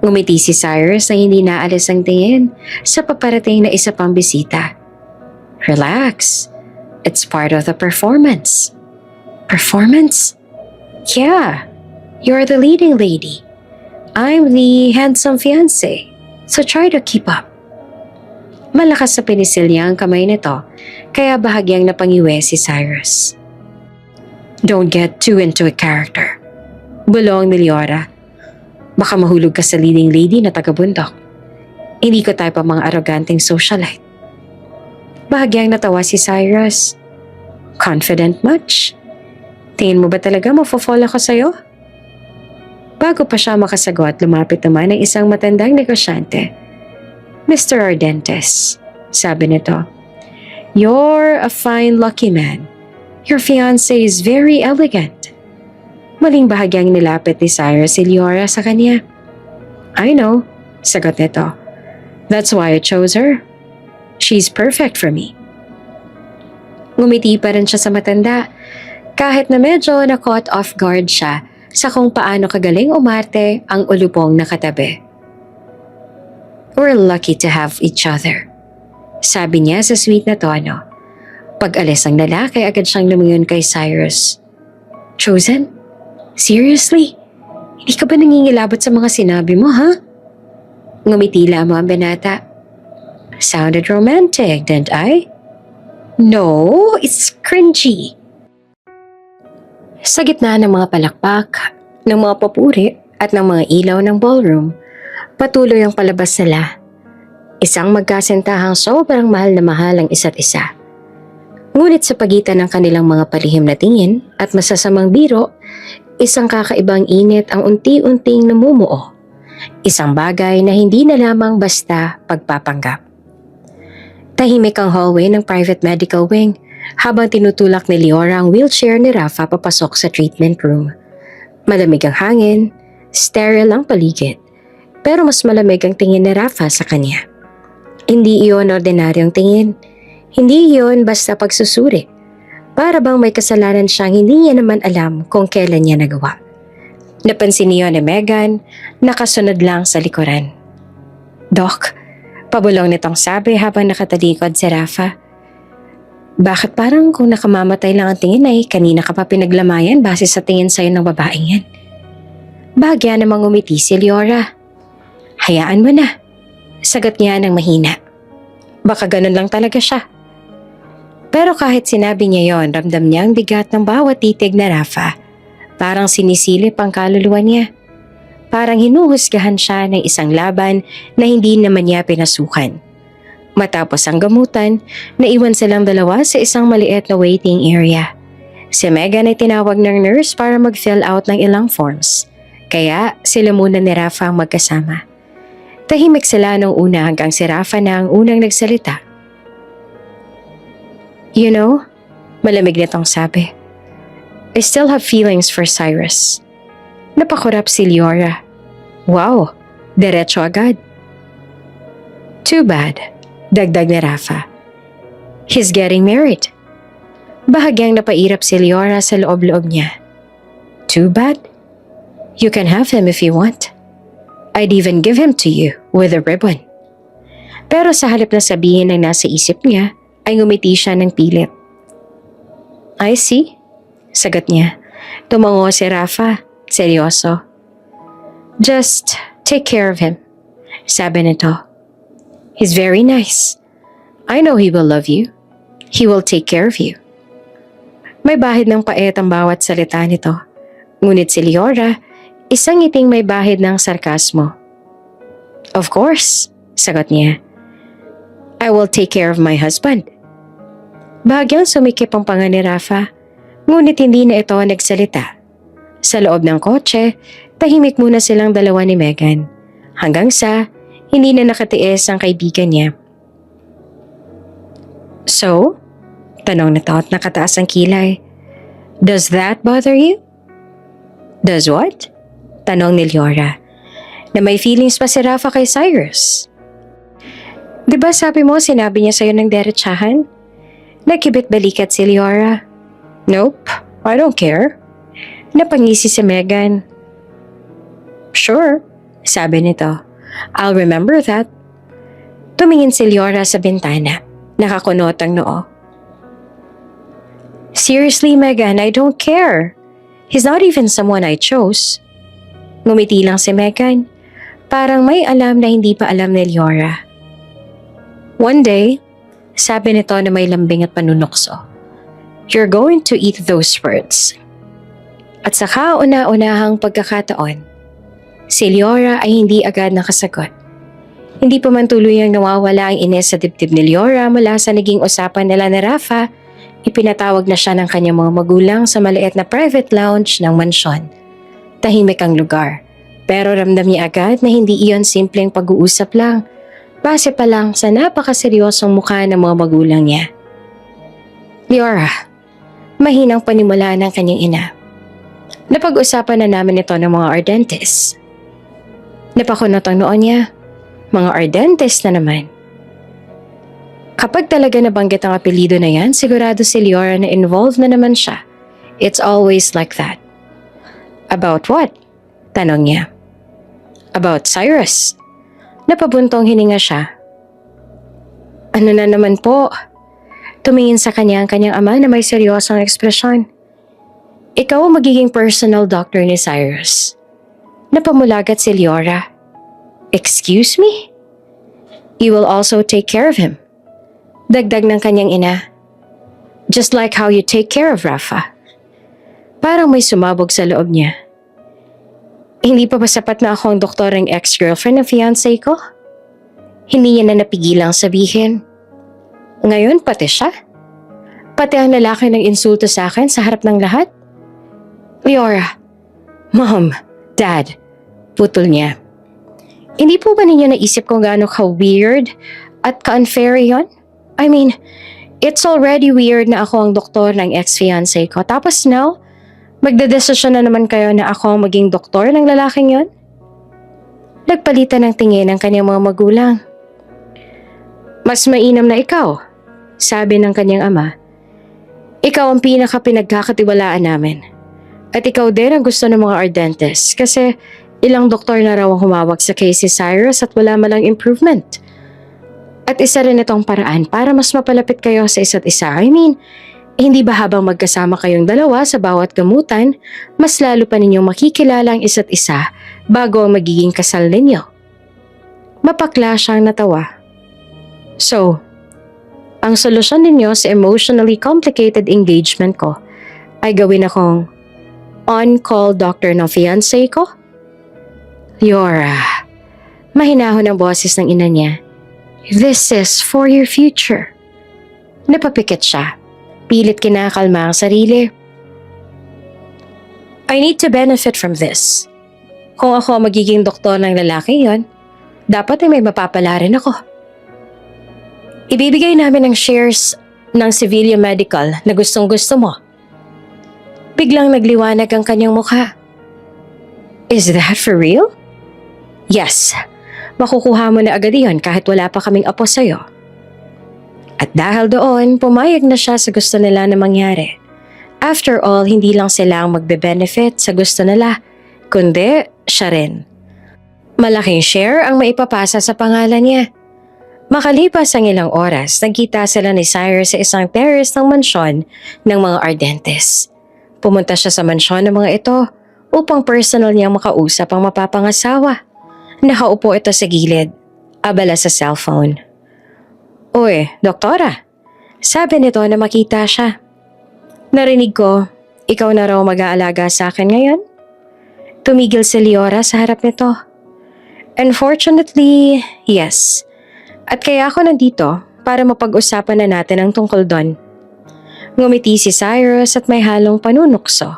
Ngumiti si Cyrus na hindi naalis ang tingin sa paparating na isa pang bisita. Relax. It's part of the performance. Performance? Yeah. You're the leading lady. I'm the handsome fiancé. So try to keep up. Malakas sa pinisil niya ang kamay nito kaya bahagyang napangiwi si Cyrus. Don't get too into a character. Bulong ni Leora. Baka mahulog ka sa leading lady na taga-bundok. Hindi ko type ang mga arroganteng socialite. Bahagyang natawa si Cyrus. Confident much? Tingin mo ba talaga mafo-fall ako sa'yo? Bago pa siya makasagot, lumapit naman ang isang matandang negosyante. Mr. Ardentes, sabi nito. You're a fine lucky man. Your fiancé is very elegant. Maling bahagyang nilapit ni Cyrus si Leora sa kanya. I know, sagot nito. That's why I chose her. She's perfect for me. Ngumiti pa rin siya sa matanda, kahit na medyo na-caught off guard siya sa kung paano kagaling umarte ang ulupong nakatabi. We're lucky to have each other, sabi niya sa sweet na tono. Pag-alis ang lalaki, agad siyang lumingon kay Cyrus. Chosen? Seriously? Hindi ka ba nangingilabot sa mga sinabi mo, ha? Ngumiti lamang ang binata. Sounded romantic, didn't I? No, it's cringy. Sa gitna ng mga palakpak, ng mga papuri at ng mga ilaw ng ballroom, patuloy ang palabas nila. Isang magkasintahang sobrang mahal na mahal ang isa't isa. Ngunit sa pagitan ng kanilang mga palihim na tingin at masasamang biro, isang kakaibang init ang unti-unting namumuo. Isang bagay na hindi na lamang basta pagpapanggap. Tahimik ang hallway ng private medical wing habang tinutulak ni Leora ang wheelchair ni Rafa papasok sa treatment room. Malamig ang hangin, sterile ang paligid, pero mas malamig ang tingin ni Rafa sa kanya. Hindi iyon ordinaryong tingin. Hindi iyon basta pagsusuri. Para bang may kasalanan siyang hindi niya naman alam kung kailan niya nagawa. Napansin niyo ni Megan, nakasunod lang sa likuran. Doc, pabulong nitong sabi habang nakatalikod si Rafa. Bakit parang kung nakamamatay lang ang tingin ay kanina ka pa pinaglamayan base sa tingin sa'yo ng babaeng yan? Bahagya namang umiti si Leora. Hayaan mo na, sagot niya ng mahina. Baka ganun lang talaga siya. Pero kahit sinabi niya yon, ramdam niya ang bigat ng bawat titig na Rafa. Parang sinisilip ang kaluluwa niya. Parang hinuhusgahan siya ng isang laban na hindi naman niya pinasukan. Matapos ang gamutan, naiwan silang dalawa sa isang maliit na waiting area. Si Megan ay tinawag ng nurse para mag-fill out ng ilang forms. Kaya sila muna ni Rafa ang magkasama. Tahimik sila nung una hanggang si Rafa na ang unang nagsalita. You know, malamig nitong sabi. I still have feelings for Cyrus. Napakurap si Leora. Wow, diretso agad. Too bad, dagdag ni Rafa. He's getting married. Bahagyang napairap si Leora sa loob-loob niya. Too bad? You can have him if you want. I'd even give him to you with a ribbon. Pero sa halip na sabihin ang nasa isip niya, ay ngumiti siya ng pilit. I see, sagot niya. Tumango si Rafa, seryoso. Just take care of him, sabi nito. He's very nice. I know he will love you. He will take care of you. May bahid ng pait ang bawat salita nito. Ngunit si Leora, isang ngiting may bahid ng sarkasmo. Of course, sagot niya. I will take care of my husband. Bahagyang sumikip ang panga ni Rafa, ngunit hindi na ito nagsalita. Sa loob ng kotse, tahimik muna silang dalawa ni Megan, hanggang sa hindi na nakatiis ang kaibigan niya. So? Tanong nito at nakataas ang kilay. Does that bother you? Does what? Tanong ni Leora. Na may feelings pa si Rafa kay Cyrus. Diba sabi mo sinabi niya sa'yo ng derechahan? Nakibit balikat si Leora. Nope, I don't care. Napangisi si Megan. Sure, sabi nito. I'll remember that. Tumingin si Leora sa bintana. Nakakunot ang noo. Seriously, Megan, I don't care. He's not even someone I chose. Ngumiti lang si Megan. Parang may alam na hindi pa alam ni Leora. One day, sabi nito na may lambing at panunokso. You're going to eat those words. At sa kauna-unahang pagkakataon, si Leora ay hindi agad nakasagot. Hindi pa man tuluyang nawawala ang ines sa dibdib ni Leora mula sa naging usapan nila ni Rafa, ipinatawag na siya ng kanyang mga magulang sa maliit na private lounge ng mansyon. Tahimik ang lugar, pero ramdam niya agad na hindi iyon simpleng pag-uusap lang, base pa lang sa napakaseryosong mukha ng mga magulang niya. Leora, mahinang panimula ng kanyang ina. Napag-usapan na namin ito ng mga Ardentes. Napakunot ang noon niya. Mga Ardentes na naman. Kapag talaga nabanggit ang apelido na yan, sigurado si Leora na involved na naman siya. It's always like that. About what? Tanong niya. About Cyrus. Napabuntong hininga siya. Ano na naman po? Tumingin sa kanya ang kanyang ama na may seryosong ekspresyon. Ikaw ang magiging personal doctor ni Cyrus. Napamulagat si Leora. Excuse me? You will also take care of him. Dagdag ng kanyang ina. Just like how you take care of Rafa. Parang may sumabog sa loob niya. Hindi pa ba sapat na ako ang doktor ng ex-girlfriend ng fiancé ko? Hindi niya na napigilang sabihin. Ngayon pati siya? Pati ang lalaki ng insulto sa akin sa harap ng lahat? Leora, Mom, Dad, putol niya. Hindi po ba ninyo naisip kung gaano ka-weird at ka-unfair yun? I mean, it's already weird na ako ang doktor ng ex-fiancé ko. Tapos now, magdedesisyon na naman kayo na ako ang maging doktor ng lalaking yon? Nagpalitan ng tingin ng kanyang mga magulang. Mas mainam na ikaw, sabi ng kanyang ama. Ikaw ang pinaka-pinagkakatiwalaan namin. At ikaw din ang gusto ng mga Ardentes kasi ilang doktor na raw ang humawak sa case si Cyrus at wala malang improvement. At isa rin itong paraan para mas mapalapit kayo sa isa't isa. I mean, hindi ba habang magkasama kayong dalawa sa bawat gamutan, mas lalo pa ninyong makikilala ang isa't isa bago ang magiging kasal ninyo? Mapakla siyang natawa. So, Ang solusyon ninyo sa emotionally complicated engagement ko ay gawin akong on-call doctor ng fiancé ko? Liora, mahinahon ang boses ng ina niya. This is for your future. Napapikit siya. Pilit kinakalma ang sarili. I need to benefit from this. Kung ako ang magiging doktor ng lalaki yon, dapat ay may mapapala rin ako. Ibibigay namin ang shares ng Sevilla Medical na gustong-gusto mo. Biglang nagliwanag ang kanyang mukha. Is that for real? Yes. Makukuha mo na agad iyon kahit wala pa kaming apo sa'yo. At dahil doon, pumayag na siya sa gusto nila na mangyari. After all, hindi lang sila ang magbe-benefit sa gusto nila, kundi siya rin. Malaking share ang maipapasa sa pangalan niya. Makalipas ang ilang oras, nagkita sila ni Cyrus sa isang terrace ng mansyon ng mga Ardentes. Pumunta siya sa mansyon ng mga ito upang personal niyang makausap ang mapapangasawa. Nakaupo ito sa gilid, abala sa cellphone. Uy, doktora, sabi nito na makita siya. Narinig ko, ikaw na raw mag-aalaga sa akin ngayon? Tumigil si Liora sa harap nito. Unfortunately, yes. At kaya ako nandito para mapag-usapan na natin ang tungkol doon. Ngumiti si Cyrus at may halong panunukso.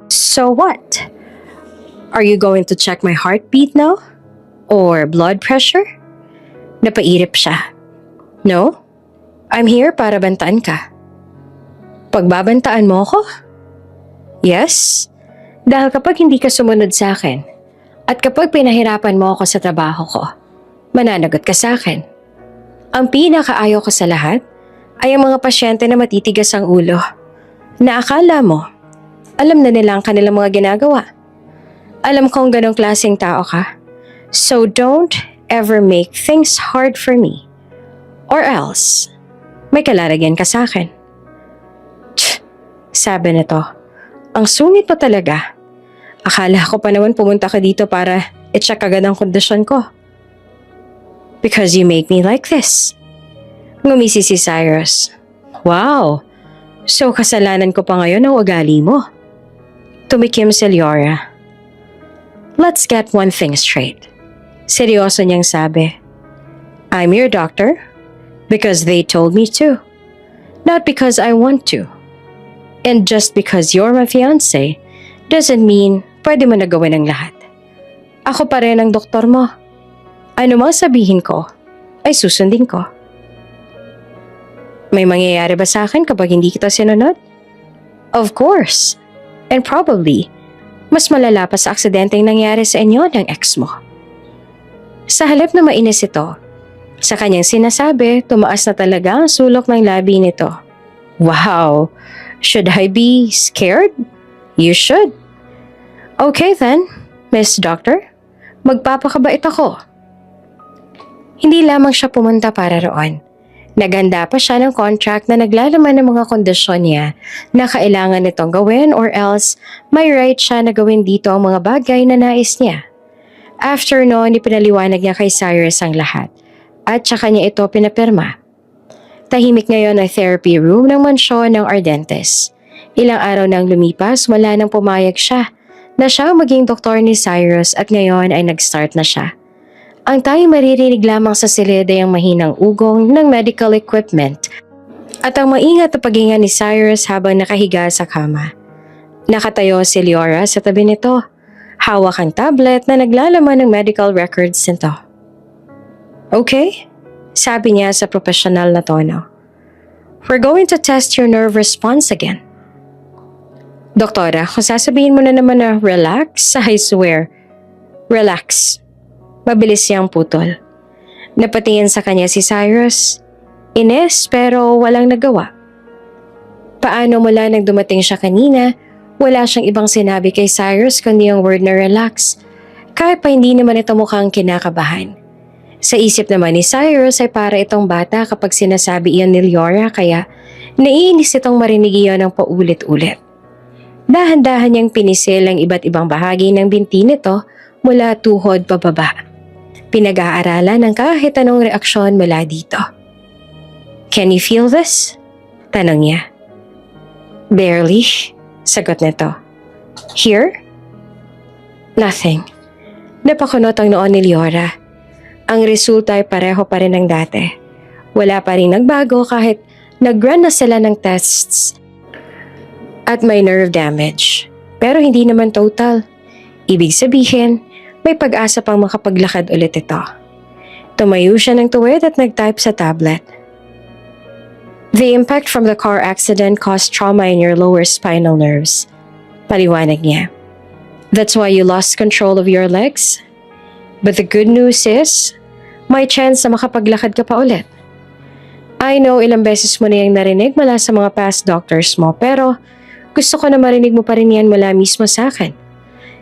So what? Are you going to check my heartbeat now? Or blood pressure? Napairip siya. No? I'm here para bantaan ka. Pagbabantaan mo ako? Yes? Dahil kapag hindi ka sumunod sa akin, at kapag pinahirapan mo ako sa trabaho ko, mananagot ka sa akin. Ang pinakaayaw ko sa lahat ay ang mga pasyente na matitigas ang ulo, na akala mo, alam na nila ang kanilang mga ginagawa. Alam kong ganong klaseng tao ka, so don't ever make things hard for me. Or else, may kalalagyan ka sa akin. Tch, sabi nito, ang sungit mo talaga. Akala ko pa naman pumunta ka dito para i-check agad ang kondisyon ko. Because you make me like this. Ngumisi si Cyrus. Wow, so kasalanan ko pa ngayon ang ugali mo. Tumikim si Liora. Let's get one thing straight. Seryoso niyang sabi. I'm your doctor because they told me to. Not because I want to. And just because you're my fiancé doesn't mean pwede mo na gawin ang lahat. Ako pa rin ang doktor mo. Ano mang sabihin ko, ay susundin ko. May mangyayari ba sa akin kapag hindi kita sinunod? Of course. And probably, mas malala pa sa aksidenteng nangyari sa inyo ng ex mo. Sa halip na mainis ito, sa kanyang sinasabi, tumaas na talaga ang sulok ng labi nito. Wow! Should I be scared? You should. Okay then, Miss Doctor. Magpapakabait ako. Hindi lamang siya pumunta para roon. Naganda pa siya ng contract na naglalaman ng mga kondisyon niya na kailangan nitong gawin or else may right siya na gawin dito ang mga bagay na nais niya. After noon, ipinaliwanag niya kay Cyrus ang lahat at saka niya ito pinapirma. Tahimik ngayon ang therapy room ng mansyon ng Ardentes. Ilang araw nang lumipas, wala nang pumayag siya na siya maging doktor ni Cyrus at ngayon ay nag-start na siya. Ang tanging maririnig lamang sa silid ay ang mahinang ugong ng medical equipment at ang maingat na paghinga ni Cyrus habang nakahiga sa kama. Nakatayo si Liora sa tabi nito, hawak ang tablet na naglalaman ng medical records nito. Okay, sabi niya sa profesional na tono. We're going to test your nerve response again. Doktora, kung sasabihin mo na naman na relax, I swear, relax. Mabilis siyang putol. Napatingin sa kanya si Cyrus. Ines pero walang nagawa. Paano mula nang dumating siya kanina, wala siyang ibang sinabi kay Cyrus kundi ang word na relax. Kahit pa hindi naman ito mukhang kinakabahan. Sa isip naman ni Cyrus ay para itong bata kapag sinasabi iyon ni Liora kaya naiinis itong marinig iyon ng paulit-ulit. Dahan-dahan niyang pinisil ang iba't ibang bahagi ng binti nito mula tuhod pababa. Pinag-aaralan ng kahit anong reaksyon mula dito. Can you feel this? Tanong niya. Barely, sagot nito. Here? Nothing. Napakunot ang noon ni Leora. Ang resulta ay pareho pa rin ng dati. Wala pa rin nagbago kahit nag-run na sila ng tests at may nerve damage. Pero hindi naman total. Ibig sabihin, may pag-asa pang makapaglakad ulit ito. Tumayo siya ng tuwid at nag-type sa tablet. The impact from the car accident caused trauma in your lower spinal nerves. Paliwanag niya. That's why you lost control of your legs. But the good news is, may chance na makapaglakad ka pa ulit. I know ilang beses mo na yung narinig mula sa mga past doctors mo, pero gusto ko na marinig mo pa rin yan mula mismo sa akin.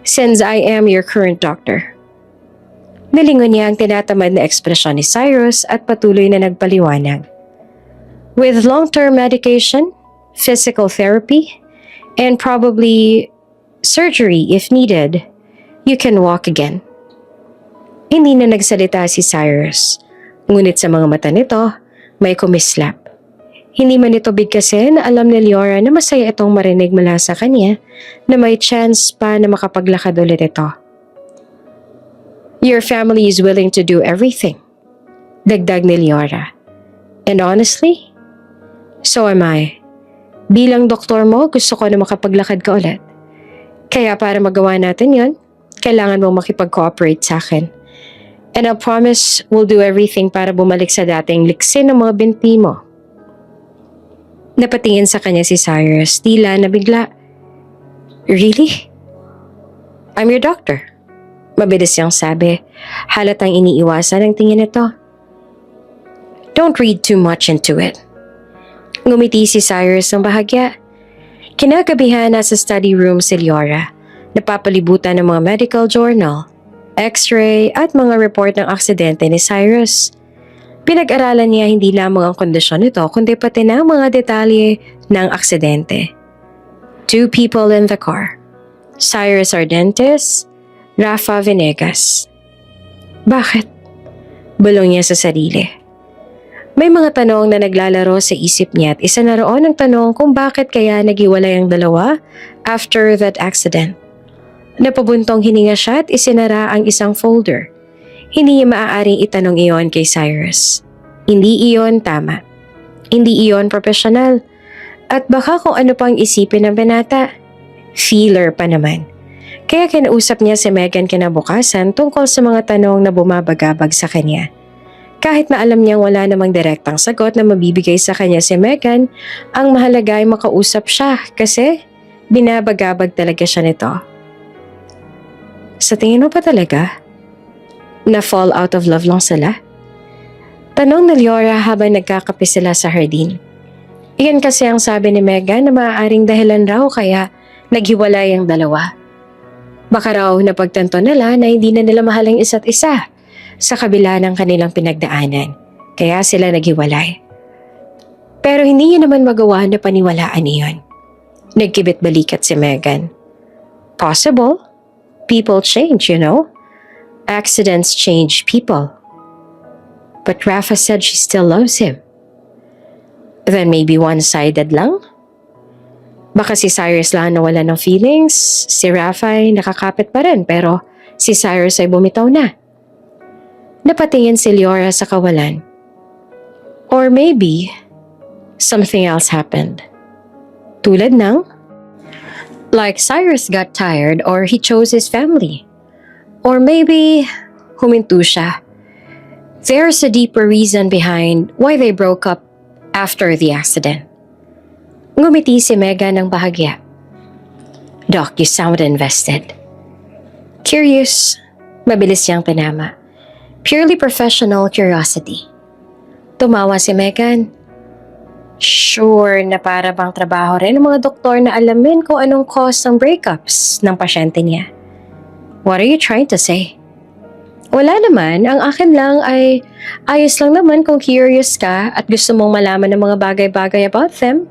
Since I am your current doctor. Nilingon niya ang tinatamad na ekspresyon ni Cyrus at patuloy na nagpaliwanag. With long-term medication, physical therapy, and probably surgery if needed, you can walk again. Hindi na nagsalita si Cyrus, ngunit sa mga mata nito, may kumislap. Hindi man ito bigkasin na alam ni Leora na masaya itong marinig mula sa kanya na may chance pa na makapaglakad ulit ito. Your family is willing to do everything, dagdag ni Leora. And honestly, so am I. Bilang doktor mo, gusto ko na makapaglakad ka ulit. Kaya para magawa natin yon, kailangan mong makipag-cooperate sa akin. And I promise we'll do everything para bumalik sa dating liksin ng mga binti mo. Napatingin sa kanya si Cyrus, tila na bigla. Really? I'm your doctor. Mabilis siyang sabi, halatang iniiwasan ang tingin nito. Don't read too much into it. Ngumiti si Cyrus ng bahagya. Kinagabihan nasa study room si Leora, napapalibutan ng mga medical journal, x-ray at mga report ng aksidente ni Cyrus. Pinag-aralan niya hindi lamang ang kondisyon nito kundi pati na ang mga detalye ng aksidente. 2 people in the car. Cyrus Ardentis, Rafa Venegas. Bakit? Bulong niya sa sarili. May mga tanong na naglalaro sa isip niya at isa na roon ang tanong kung bakit kaya naghiwalay ang dalawa after that accident. Napabuntong hininga siya at isinara ang isang folder. Hindi niya maaaring itanong iyon kay Cyrus. Hindi iyon tama. Hindi iyon profesional. At baka kung ano pang isipin ng binata. Feeler pa naman. Kaya kinausap niya si Megan kinabukasan tungkol sa mga tanong na bumabagabag sa kanya. Kahit na alam niyang wala namang direktang sagot na mabibigay sa kanya si Megan, ang mahalaga ay makausap siya kasi binabagabag talaga siya nito. Sa tingin mo pa talaga? Na fall out of love lang sila? Tanong ni Leora habang nagkakape sila sa hardin. Iyan kasi ang sabi ni Megan na maaaring dahilan raw kaya naghiwalay ang dalawa. Baka raw napagtanto nila na hindi na nila mahal ang isa't isa sa kabila ng kanilang pinagdaanan, kaya sila naghiwalay. Pero hindi niya naman magawa na paniwalaan iyon. Nagkibit balikat si Megan. Possible. People change, you know. Accidents change people. But Rafa said she still loves him. Then maybe one-sided lang? Baka si Cyrus lang nawala ng feelings, si Rafa ay nakakapit pa rin pero si Cyrus ay bumitaw na. Napatingin si Leora sa kawalan. Or maybe, something else happened. Tulad ng? Like Cyrus got tired or he chose his family. Or maybe, huminto siya. There's a deeper reason behind why they broke up after the accident. Ngumiti si Megan ng bahagya. Doc, you sound invested. Curious, mabilis siyang pinama. Purely professional curiosity. Tumawa si Megan. Sure na para bang trabaho rin ng mga doktor na alamin kung anong cause ng breakups ng pasyente niya. What are you trying to say? Wala naman, ang akin lang ay ayos lang naman kung curious ka at gusto mong malaman ng mga bagay-bagay about them.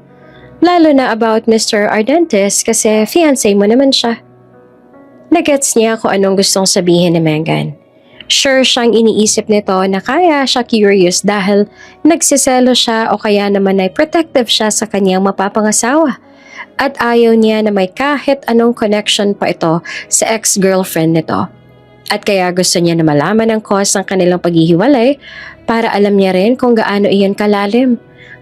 Lalo na about Mr. Ardentis kasi fiancé mo naman siya. Nagets niya kung anong gustong sabihin ni Megan. Sure siyang iniisip nito na kaya siya curious dahil nagsiselo siya o kaya naman ay protective siya sa kanyang mapapangasawa. At ayaw niya na may kahit anong connection pa ito sa ex-girlfriend nito. At kaya gusto niya na malaman ang cause ng kanilang paghihiwalay para alam niya rin kung gaano iyon kalalim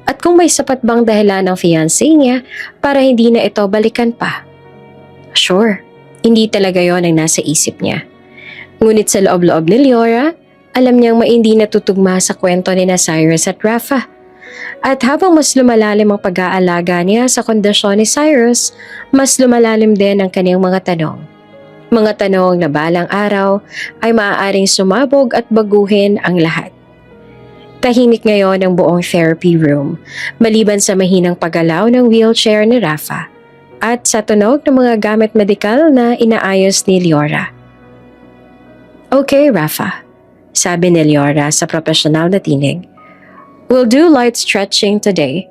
at kung may sapat bang dahilan ng fiancé niya para hindi na ito balikan pa. Sure, hindi talaga yon ang nasa isip niya. Ngunit sa loob-loob ni Leora, alam niyang hindi natutugma sa kwento ni Cyrus at Rafa. At habang mas lumalalim ang pag-aalaga niya sa kondisyon ni Cyrus, mas lumalalim din ang kanyang mga tanong. Mga tanong na balang araw ay maaaring sumabog at baguhin ang lahat. Tahimik ngayon ang buong therapy room, maliban sa mahinang paggalaw ng wheelchair ni Rafa at sa tunog ng mga gamit medikal na inaayos ni Leora. Okay, Rafa, sabi ni Leora sa profesional na tinig. We'll do light stretching today.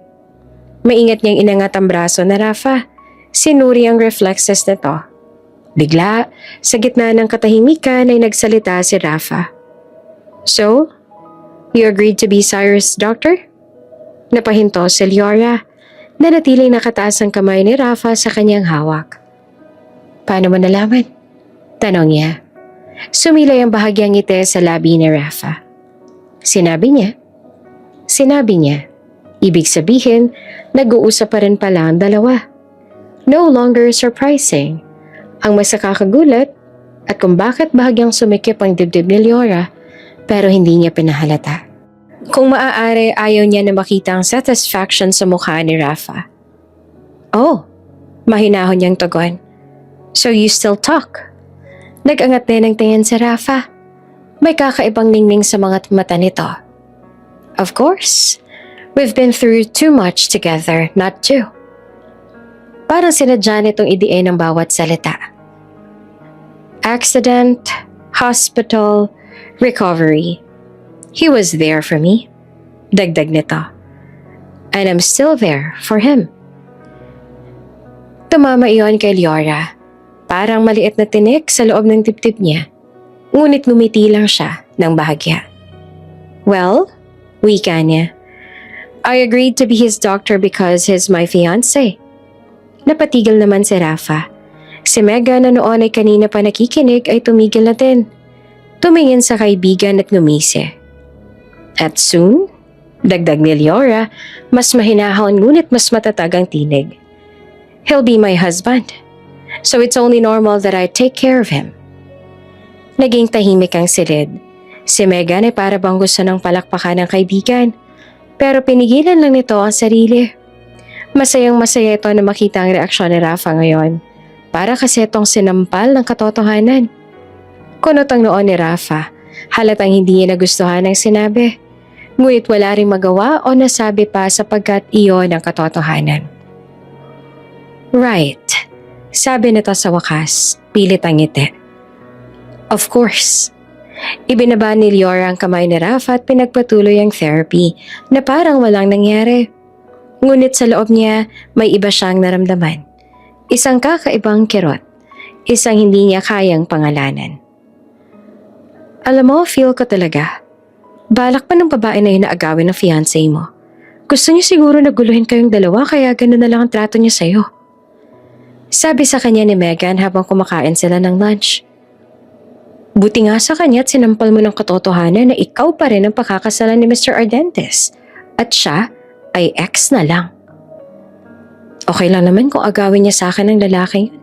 Maingat niyang inangat ang braso na Rafa. Sinuri ang reflexes nito. Bigla, sa gitna ng katahimikan ay nagsalita si Rafa. So, you agreed to be Cyrus' doctor? Napahinto si Leora, na natiling nakataas ang kamay ni Rafa sa kanyang hawak. Paano mo nalaman? Tanong niya. Sumilay ang bahagyang ngiti sa labi ni Rafa. Sinabi niya. Ibig sabihin, nag-uusap pa rin pala ang dalawa. No longer surprising. Ang mas nakakagulat at kung bakit bahagyang sumikip ang dibdib ni Leora pero hindi niya pinahalata. Kung maaari, ayaw niya na makita ang satisfaction sa mukha ni Rafa. Oh, mahinahon niyang tugon. So you still talk? Nag-angat din ang tingin si Rafa. May kakaibang ningning sa mga mata nito. Of course, we've been through too much together, not two. Parang sinadya nitong idiin ang bawat salita. Accident, hospital, recovery. He was there for me. Dagdag nito. And I'm still there for him. Tumama iyon kay Leora. Parang maliit na tinik sa loob ng tip-tip niya. Ngunit ngumiti lang siya ng bahagya. Well, wika niya. I agreed to be his doctor because he's my fiancé. Napatigil naman si Rafa. Si Mega na noon ay kanina pa nakikinig ay tumigil na din. Tumingin sa kaibigan at ngumisi. At soon, dagdag ni Leora, mas mahinahon ngunit mas matatag ang tinig. He'll be my husband. So it's only normal that I take care of him. Naging tahimik ang silid. Si Megan ay para bang gusto ng palakpakan ng kaibigan. Pero pinigilan lang nito ang sarili. Masayang masaya ito na makita ang reaksyon ni Rafa ngayon. Para kasi itong sinampal ng katotohanan. Kunot ang noon ni Rafa. Halatang hindi niya nagustuhan ang sinabi. Ngunit wala ring magawa o nasabi pa sapagkat iyon ang katotohanan. Right. Sabi nito sa wakas, pilit ang ngiti. Of course. Ibinaba ni Leora ang kamay ni Rafa at pinagpatuloy ang therapy na parang walang nangyari. Ngunit sa loob niya, may iba siyang naramdaman. Isang kakaibang kirot. Isang hindi niya kayang pangalanan. Alam mo, feel ko talaga. Balak pa ng babae na yun na agawin ng fiancé mo. Gusto niya siguro naguluhin kayong dalawa kaya gano'n na lang ang trato niya sa'yo. Sabi sa kanya ni Megan habang kumakain sila ng lunch. Buti nga sa kanya at sinampal mo ng katotohanan na ikaw pa rin ang pakakasalan ni Mr. Ardentes at siya ay ex na lang. Okay lang naman kung agawin niya sa akin ng lalaking yun.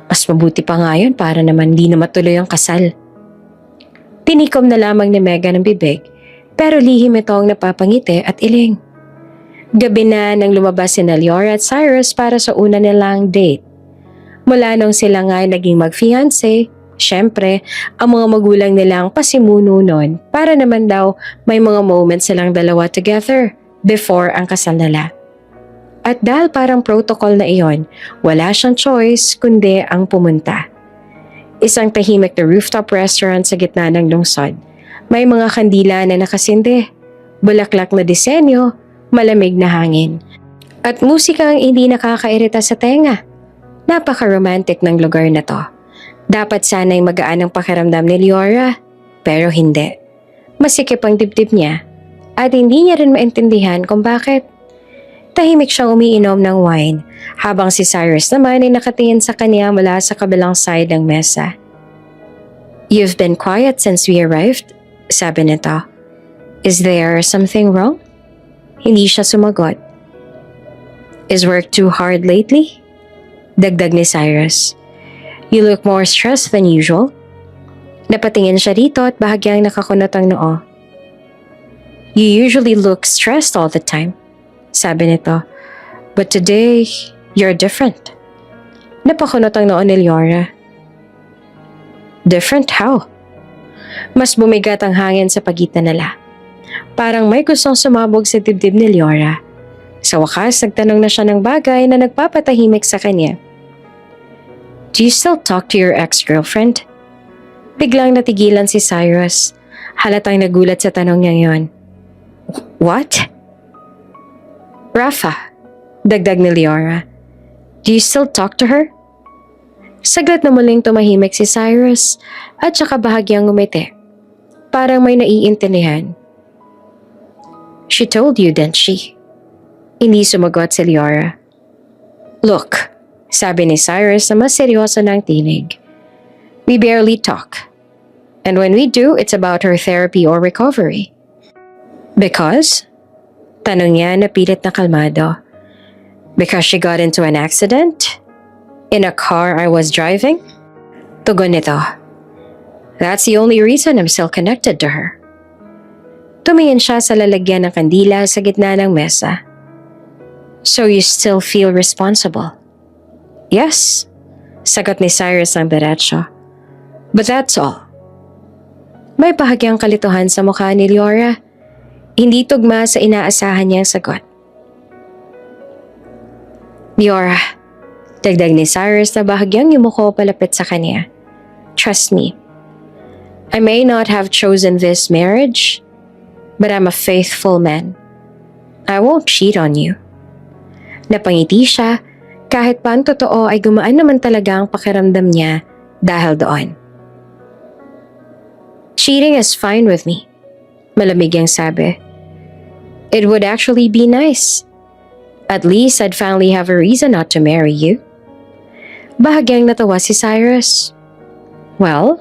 Mas mabuti pa nga yun para naman di na matuloy ang kasal. Tinikom na lamang ni Megan ang bibig pero lihim itong napapangiti at iling. Gabi na nang lumabas si Leora at Cyrus para sa una nilang date. Mula nung sila nga ay naging mag-fiancé, syempre, ang mga magulang nilang pasimuno nun para naman daw may mga moments silang dalawa together before ang kasal nila. At dahil parang protocol na iyon, wala siyang choice kundi ang pumunta. Isang tahimik na rooftop restaurant sa gitna ng lungsod. May mga kandila na nakasindi, bulaklak na disenyo, malamig na hangin. At musika ang hindi nakakairita sa tenga. Napaka-romantic ng lugar na to. Dapat sana'y magaan ang pakiramdam ni Leora. Pero hindi. Masikip ang dibdib niya at hindi niya rin maintindihan kung bakit. Tahimik siyang umiinom ng wine habang si Cyrus naman ay nakatingin sa kanya mula sa kabilang side ng mesa. "You've been quiet since we arrived," sabi nito. "Is there something wrong?" Hindi siya sumagot. "Is work too hard lately?" Dagdag ni Cyrus. "You look more stressed than usual." Napatingin siya rito at bahagyang nakakunot ang noo. "You usually look stressed all the time," sabi nito. "But today, you're different." Napakunot ang noo ni Leora. "Different how?" Mas bumigat ang hangin sa pagitan nila. Parang may gustong sumabog sa dibdib ni Leora. Sa wakas, nagtanong na siya ng bagay na nagpapatahimik sa kanya. "Do you still talk to your ex-girlfriend?" Biglang natigilan si Cyrus. Halatang nagulat sa tanong niya yon. "What?" "Rafa," dagdag ni Leora. "Do you still talk to her?" Saglit na muling tumahimik si Cyrus at saka bahagyang ngumiti. Parang may naiintindihan. "She told you, didn't she?" Hindi sumagot si Leora. "Look," sabi ni Cyrus na mas seryoso ng tinig. "We barely talk. And when we do, it's about her therapy or recovery." "Because?" Tanong niya na pilit na kalmado. "Because she got into an accident? In a car I was driving?" Tugon nito. "That's the only reason I'm still connected to her." Tumingin siya sa lalagyan ng kandila sa gitna ng mesa. "So you still feel responsible?" "Yes," sagot ni Cyrus ng diretso. "But that's all." May bahagyang kalituhan sa mukha ni Leora. Hindi tugma sa inaasahan niyang sagot. "Leora," dagdag ni Cyrus na bahagyang yumuko palapit sa kanya. "Trust me. I may not have chosen this marriage, but I'm a faithful man. I won't cheat on you." Napangiti siya kahit pa ang totoo ay gumaan naman talaga ang pakiramdam niya dahil doon. "Cheating is fine with me," malamig ang sabi. "It would actually be nice. At least I'd finally have a reason not to marry you." Bahagyang natawa si Cyrus. "Well,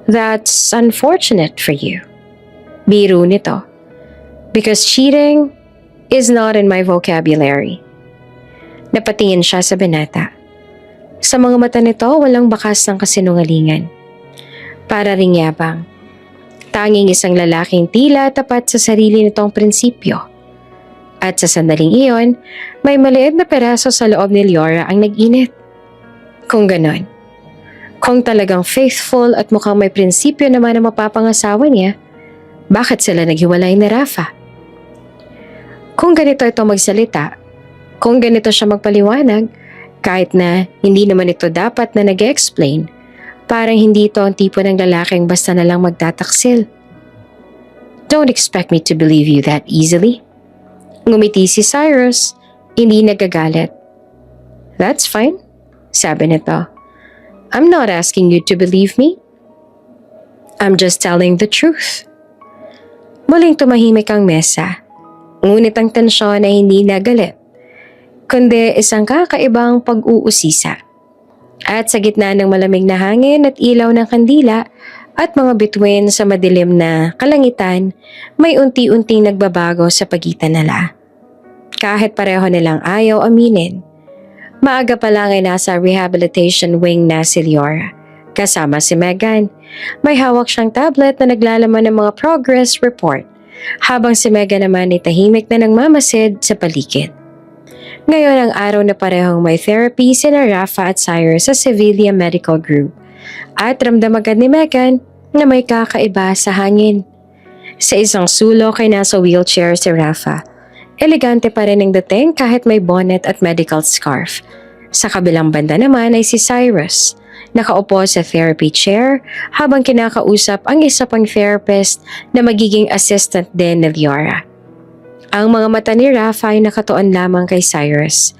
that's unfortunate for you." Biro nito. "Because cheating is not in my vocabulary." Napatingin siya sa binata. Sa mga mata nito, walang bakas ng kasinungalingan. Para ring yabang. Tanging isang lalaking tila tapat sa sarili nitong prinsipyo. At sa sandaling iyon, may maliit na peraso sa loob ni Leora ang nag-init. Kung ganon, kung talagang faithful at mukhang may prinsipyo naman ang mapapangasawa niya, bakit sila naghiwalay ni Rafa? Kung ganito ito magsalita, kung ganito siya magpaliwanag, kahit na hindi naman ito dapat na nag-explain, parang hindi ito ang tipo ng lalaking basta na lang magtataksil. "Don't expect me to believe you that easily." Ngumiti si Cyrus, hindi nagagalit. "That's fine," sabi nito. "I'm not asking you to believe me. I'm just telling the truth." Muling tumahimik ang mesa, ngunit ang tensyon ay hindi nagalit, kundi isang kakaibang pag-uusisa. At sa gitna ng malamig na hangin at ilaw ng kandila at mga bituin sa madilim na kalangitan, may unti-unting nagbabago sa pagitan nila. Kahit pareho nilang ayaw aminin, maaga pa lang ay nasa rehabilitation wing na si Leora, kasama si Megan. May hawak siyang tablet na naglalaman ng mga progress report, habang si Megan naman ay tahimik na nagmamasid sa paligid. Ngayon ang araw na parehong may therapy sina Rafa at Cyrus sa Sevilla Medical Group, at ramdam agad ni Megan na may kakaiba sa hangin. Sa isang sulok ay nasa wheelchair si Rafa. Elegante pa rin ang dating kahit may bonnet at medical scarf. Sa kabilang banda naman ay si Cyrus, nakaupo sa therapy chair habang kinakausap ang isa pang therapist na magiging assistant din ni Leora. Ang mga mata ni Rafa ay nakatuon lamang kay Cyrus.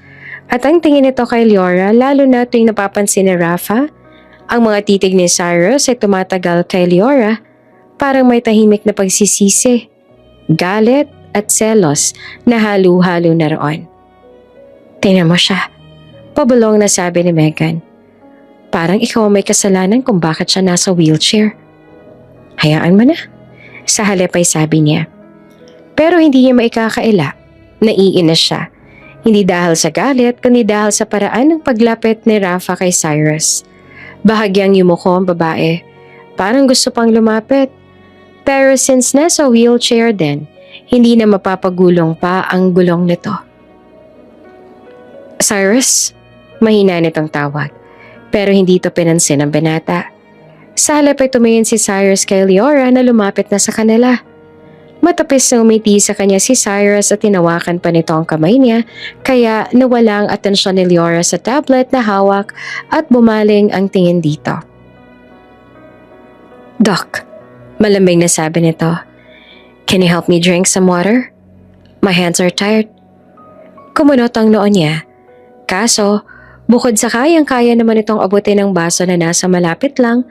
At ang tingin nito kay Leora, lalo na tuwing napapansin ni Rafa, ang mga titig ni Cyrus ay tumatagal kay Leora Parang may tahimik na pagsisisi, galit at selos na halo-halo na roon. Tingnan mo siya. Pabulong na sabi ni Megan. Parang ikaw may kasalanan kung bakit siya nasa wheelchair. Hayaan mo na. Sa halip ay sabi niya. Pero hindi niya maikakaila. Naiinis siya. Hindi dahil sa galit, kundi dahil sa paraan ng paglapit ni Rafa kay Cyrus. Bahagyang yumuko ang babae. Parang gusto pang lumapit. Pero since nasa wheelchair din, hindi na mapapagulong pa ang gulong nito. Cyrus, mahina nitong tawag. Pero hindi ito pinansin ng binata. Sa halip ay tumingin si Cyrus kay Leora na lumapit na sa kanila. Matapis na umiti sa kanya si Cyrus at tinawakan pa nito ang kamay niya, kaya nawala ang atensyon ni Leora sa tablet na hawak at bumaling ang tingin dito. Doc, malambing na sabi nito. Can you help me drink some water? My hands are tired. Kumunot ang noo niya. Kaso, bukod sa kayang-kaya naman itong abutin ng baso na nasa malapit lang,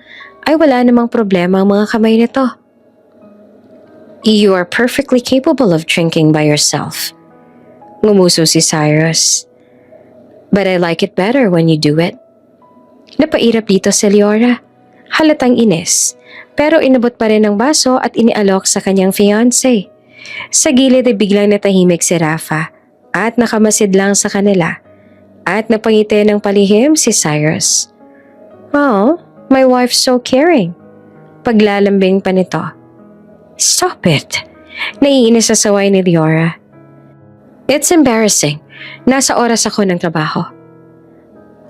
ay wala namang problema ang mga kamay nito. You are perfectly capable of drinking by yourself. Ngumuso si Cyrus. But I like it better when you do it. Napairap dito si Leora. Halatang inis, pero inabot pa rin ang baso at inialok sa kanyang fiancé. Sa gilid ay biglang natahimik si Rafa at nakamasid lang sa kanila. At napangiti ng palihim si Cyrus. Oh, my wife's so caring. Paglalambing pa nito. Stop it. Naiinis sa saway ni Leora. It's embarrassing. Nasa oras ako ng trabaho.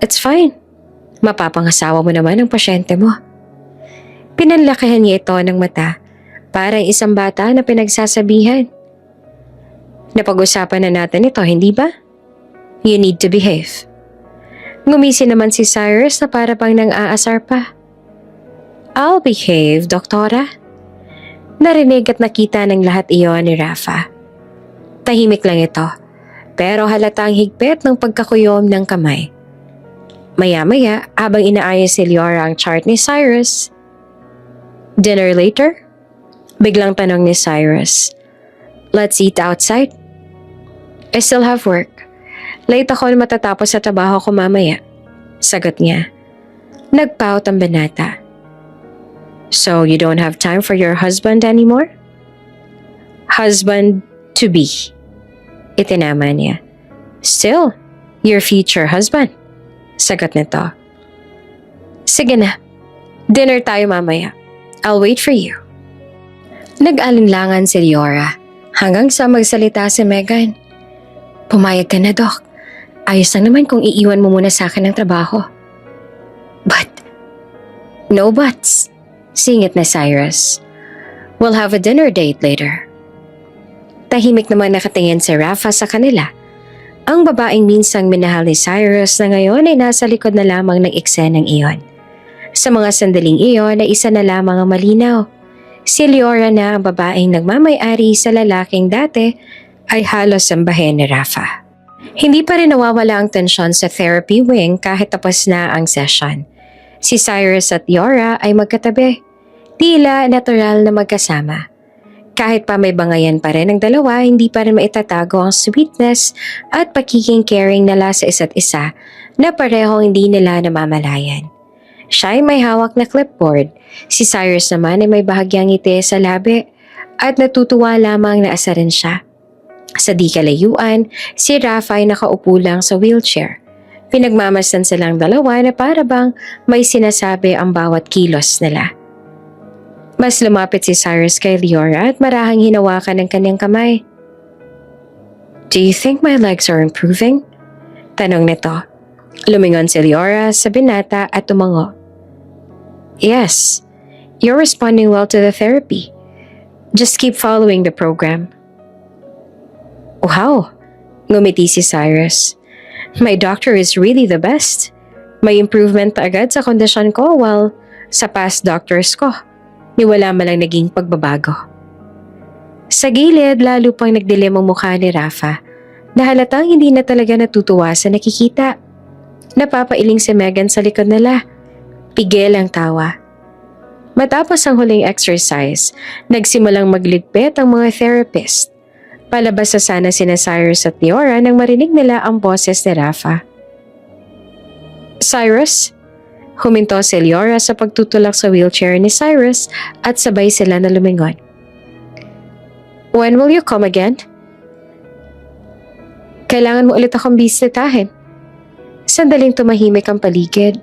It's fine. Mapapangasawa mo naman ang pasyente mo. Pinanlakihan niya ito ng mata. Parang isang bata na pinagsasabihan. Napag-usapan na natin ito, hindi ba? You need to behave. Ngumisi naman si Cyrus na para pang nang-aasar pa. I'll behave, doktora. Narinig at nakita ng lahat iyon ni Rafa. Tahimik lang ito, pero halatang higpit ng pagkakuyom ng kamay. Maya-maya, habang inaayos ni Leora ang chart ni Cyrus. Dinner later? Biglang tanong ni Cyrus. Let's eat outside? I still have work. Late ako na matatapos sa trabaho ko mamaya. Sagot niya. Nagpout ang binata. So you don't have time for your husband anymore? Husband to be. Itinama niya. Still, your future husband. Sagot nito. Sige na. Dinner tayo mamaya. I'll wait for you. Nag-alinlangan si Leora hanggang sa magsalita si Megan. Pumayag ka na, Doc. Ayos lang naman kung iiwan mo muna sa akin ang trabaho. But, no buts. Singit na Cyrus. We'll have a dinner date later. Tahimik naman nakatingin si Rafa sa kanila. Ang babaeng minsang minahal ni Cyrus na ngayon ay nasa likod na lamang ng eksenang iyon. Sa mga sandaling iyon ay isa na lamang ang malinaw. Si Leora na ang babaeng nagmamay-ari sa lalaking dati ay halos sambahin ni Rafa. Hindi pa rin nawawala ang tensyon sa therapy wing kahit tapos na ang session. Si Cyrus at Leora ay magkatabi. Tila natural na magkasama. Kahit pa may bangayan pa rin ang dalawa, hindi pa rin maitatago ang sweetness at pagiging caring nila sa isa't isa na parehong hindi nila namamalayan. Siya ay may hawak na clipboard. Si Cyrus naman ay may bahagyang ngiti sa labi at natutuwa lamang na asarin siya. Sa di kalayuan, si Rafa ay nakaupo lang sa wheelchair. Pinagmamasdan silang dalawa na para bang may sinasabi ang bawat kilos nila. Mas lumapit si Cyrus kay Leora at marahang hinawakan ng kanyang kamay. Do you think my legs are improving? Tanong nito. Lumingon si Leora sa binata at tumango. Yes, you're responding well to the therapy. Just keep following the program. Wow, ngumiti si Cyrus. My doctor is really the best. May improvement agad sa kondisyon ko while sa past doctors ko. Ni wala malang naging pagbabago. Sa gilid, lalo pang nagdilim ang mukha ni Rafa na halatang hindi na talaga natutuwa sa nakikita. Napapailing si Megan sa likod nila. Pigil ang tawa. Matapos ang huling exercise, nagsimulang magligpit ang mga therapist. Palabas na sana sina Cyrus at Leora nang marinig nila ang boses ni Rafa. Cyrus? Huminto si Leora sa pagtutulak sa wheelchair ni Cyrus at sabay sila na lumingon. When will you come again? Kailangan mo ulit akong bisitahin. Sandaling tumahimik ang paligid.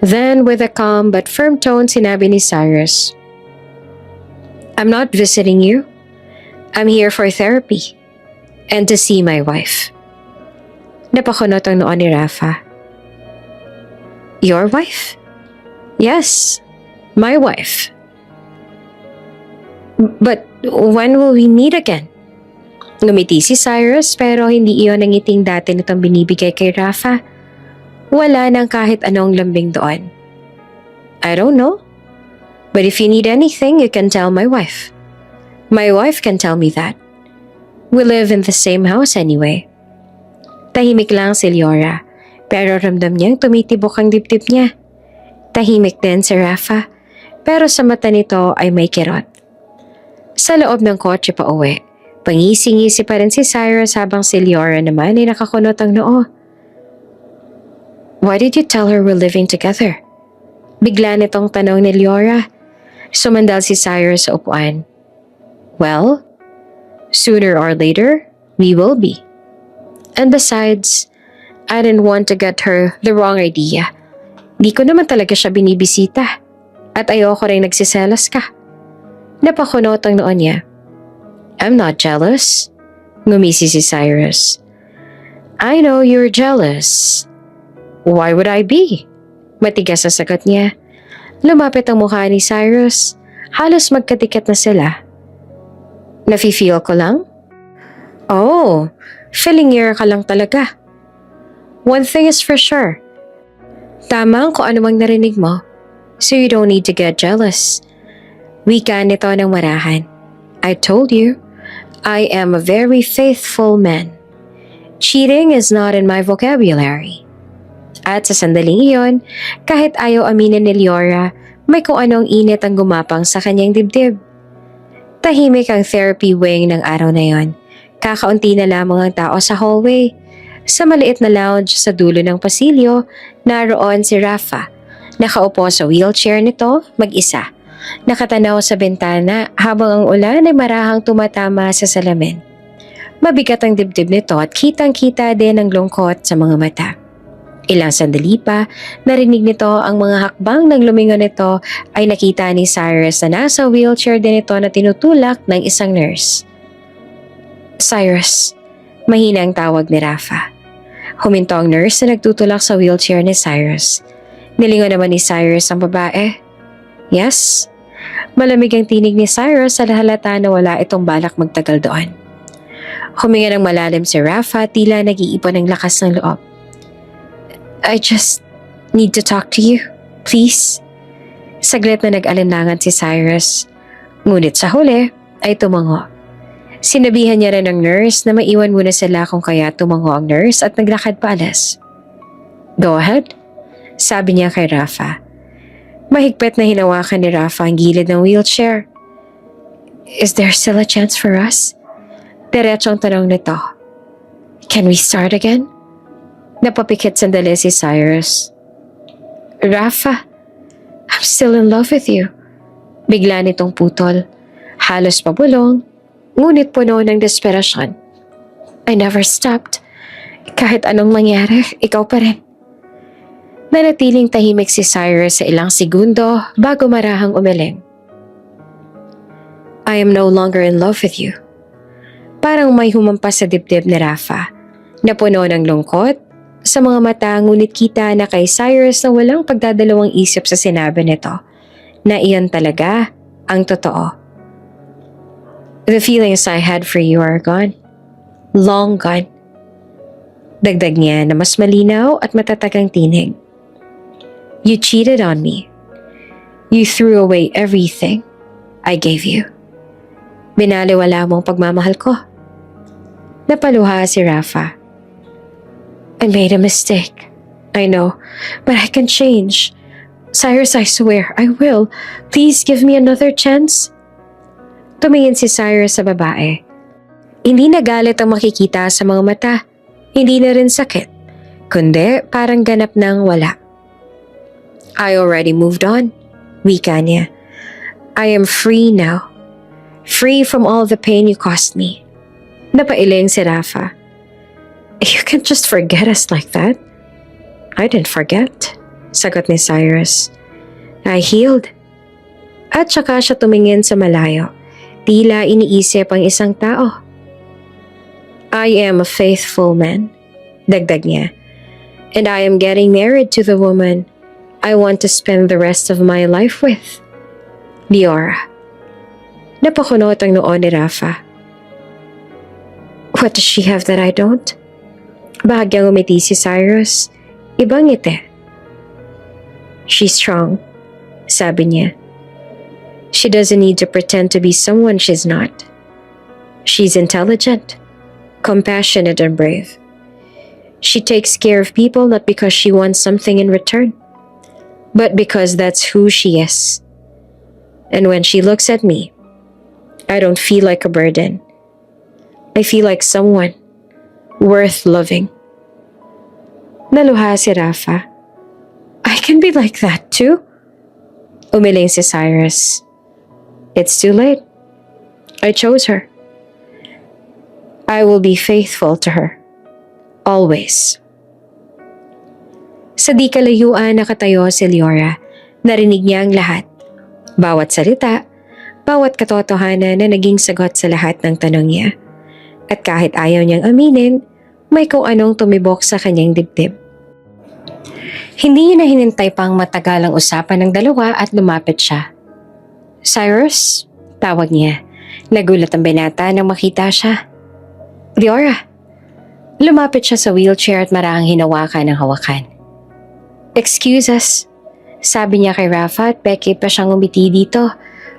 Then, with a calm but firm tone, sinabi ni Cyrus, I'm not visiting you. I'm here for therapy and to see my wife. Napakunot ang noon ni Rafa. Your wife? Yes, my wife. But when will we meet again? Ngumiti si Cyrus pero hindi iyon ang ngiting dati nitong binibigay kay Rafa. Wala nang kahit anong lambing doon. I don't know. But if you need anything, you can tell my wife. My wife can tell me that. We live in the same house anyway. Tahimik lang si Leora, pero ramdam niyang tumitibok ang dibdib niya. Tahimik din si Rafa, pero sa mata nito ay may kirot. Sa loob ng kotse pa uwi, pangisi-ngisi pa rin si Cyrus habang si Leora naman ay nakakunot ang noo. Why did you tell her we're living together? Bigla nitong tanong ni Leora. Sumandal si Cyrus sa upuan. Well, sooner or later, we will be. And besides, I didn't want to get her the wrong idea. Di ko naman talaga siya binibisita. At ayoko rin nagsiselos ka. Napakunot ang noon niya. I'm not jealous. Ngumisi si Cyrus. I know you're jealous. Why would I be? Matigas sa sagot niya. Lumapit ang mukha ni Cyrus. Halos magkadikit na sila. Nafe-feel ko lang? Oh, feeling ka lang talaga. One thing is for sure. Tama ang kung ano mang narinig mo. So you don't need to get jealous. Wika nito ng marahan. I told you, I am a very faithful man. Cheating is not in my vocabulary. At sa sandaling iyon, kahit ayaw aminin ni Leora, may kung anong init ang gumapang sa kanyang dibdib. Tahimik ang therapy wing ng araw na yon. Kakaunti na lamang ang tao sa hallway. Sa maliit na lounge sa dulo ng pasilyo, naroon si Rafa. Nakaupo sa wheelchair nito, mag-isa. Nakatanaw sa bintana habang ang ulan ay marahang tumatama sa salamin. Mabigat ang dibdib nito at kitang-kita din ang lungkot sa mga mata. Ilang sandali pa, narinig nito ang mga hakbang ng lumingon nito ay nakita ni Cyrus na nasa wheelchair din ito na tinutulak ng isang nurse. Cyrus, mahina ang tawag ni Rafa. Huminto ang nurse na nagtutulak sa wheelchair ni Cyrus. Nilingon naman ni Cyrus ang babae. Yes? Malamig ang tinig ni Cyrus sa halata na wala itong balak magtagal doon. Huminga ng malalim si Rafa, tila nag-iipon ng lakas ng loob. I just need to talk to you, please. Saglit na nag-alinlangan si Cyrus. Ngunit sa huli ay tumango. Sinabihan niya rin ng nurse na maiwan muna sila kung kaya tumango ang nurse at naglakad paalas. Go ahead, sabi niya kay Rafa. Mahigpit na hinawakan ni Rafa ang gilid ng wheelchair. Is there still a chance for us? Diretsong tanong nito. Can we start again? Napapikit sandali si Cyrus. Rafa, I'm still in love with you. Bigla nitong putol. Halos pabulong, ngunit puno ng desperasyon. I never stopped. Kahit anong mangyari, ikaw pa rin. Nanatiling tahimik si Cyrus sa ilang segundo bago marahang umiling. I am no longer in love with you. Parang may humampas sa dibdib ni Rafa. Napuno ng lungkot sa mga mata, ngunit kita na kay Cyrus na walang pagdadalawang isip sa sinabi nito, na iyon talaga ang totoo. The feelings I had for you are gone. Long gone. Dagdag niya na mas malinaw at matatagang tinig. You cheated on me. You threw away everything I gave you. Binaliwala mo ang pagmamahal ko. Napaluha si Rafa. I made a mistake. I know, but I can change. Cyrus, I swear, I will. Please give me another chance. Tumingin si Cyrus sa babae. Hindi na galit ang makikita sa mga mata. Hindi na rin sakit. Kundi parang ganap ng wala. I already moved on. Wika niya. I am free now. Free from all the pain you caused me. Napailing si Rafa. You can't just forget us like that. I didn't forget. Sagot ni Cyrus. I healed. At saka siya tumingin sa malayo. Tila iniisip ang isang tao. I am a faithful man. Dagdag niya. And I am getting married to the woman I want to spend the rest of my life with. Liora. Napakunot ang noon ni Rafa. What does she have that I don't? Bahagyang umiti si Cyrus. Ibang ngiti. She's strong, sabi niya. She doesn't need to pretend to be someone she's not. She's intelligent, compassionate and brave. She takes care of people not because she wants something in return, but because that's who she is. And when she looks at me, I don't feel like a burden. I feel like someone worth loving. Naluha si Rafa. I can be like that too. Umiling si Cyrus. It's too late. I chose her. I will be faithful to her. Always. Sa di kalayuan nakatayo si Liora. Narinig niya ang lahat. Bawat salita, bawat katotohanan na naging sagot sa lahat ng tanong niya. At kahit ayaw niyang aminin, may kung anong tumibok sa kanyang dibdib. Hindi niya na hinintay pang matagal ang usapan ng dalawa at lumapit siya. Cyrus? Tawag niya. Nagulat ang binata nang makita siya. Liora. Lumapit siya sa wheelchair at marahang hinawakan ng hawakan. Excuse us. Sabi niya kay Rafa at peke pa siyang umiti dito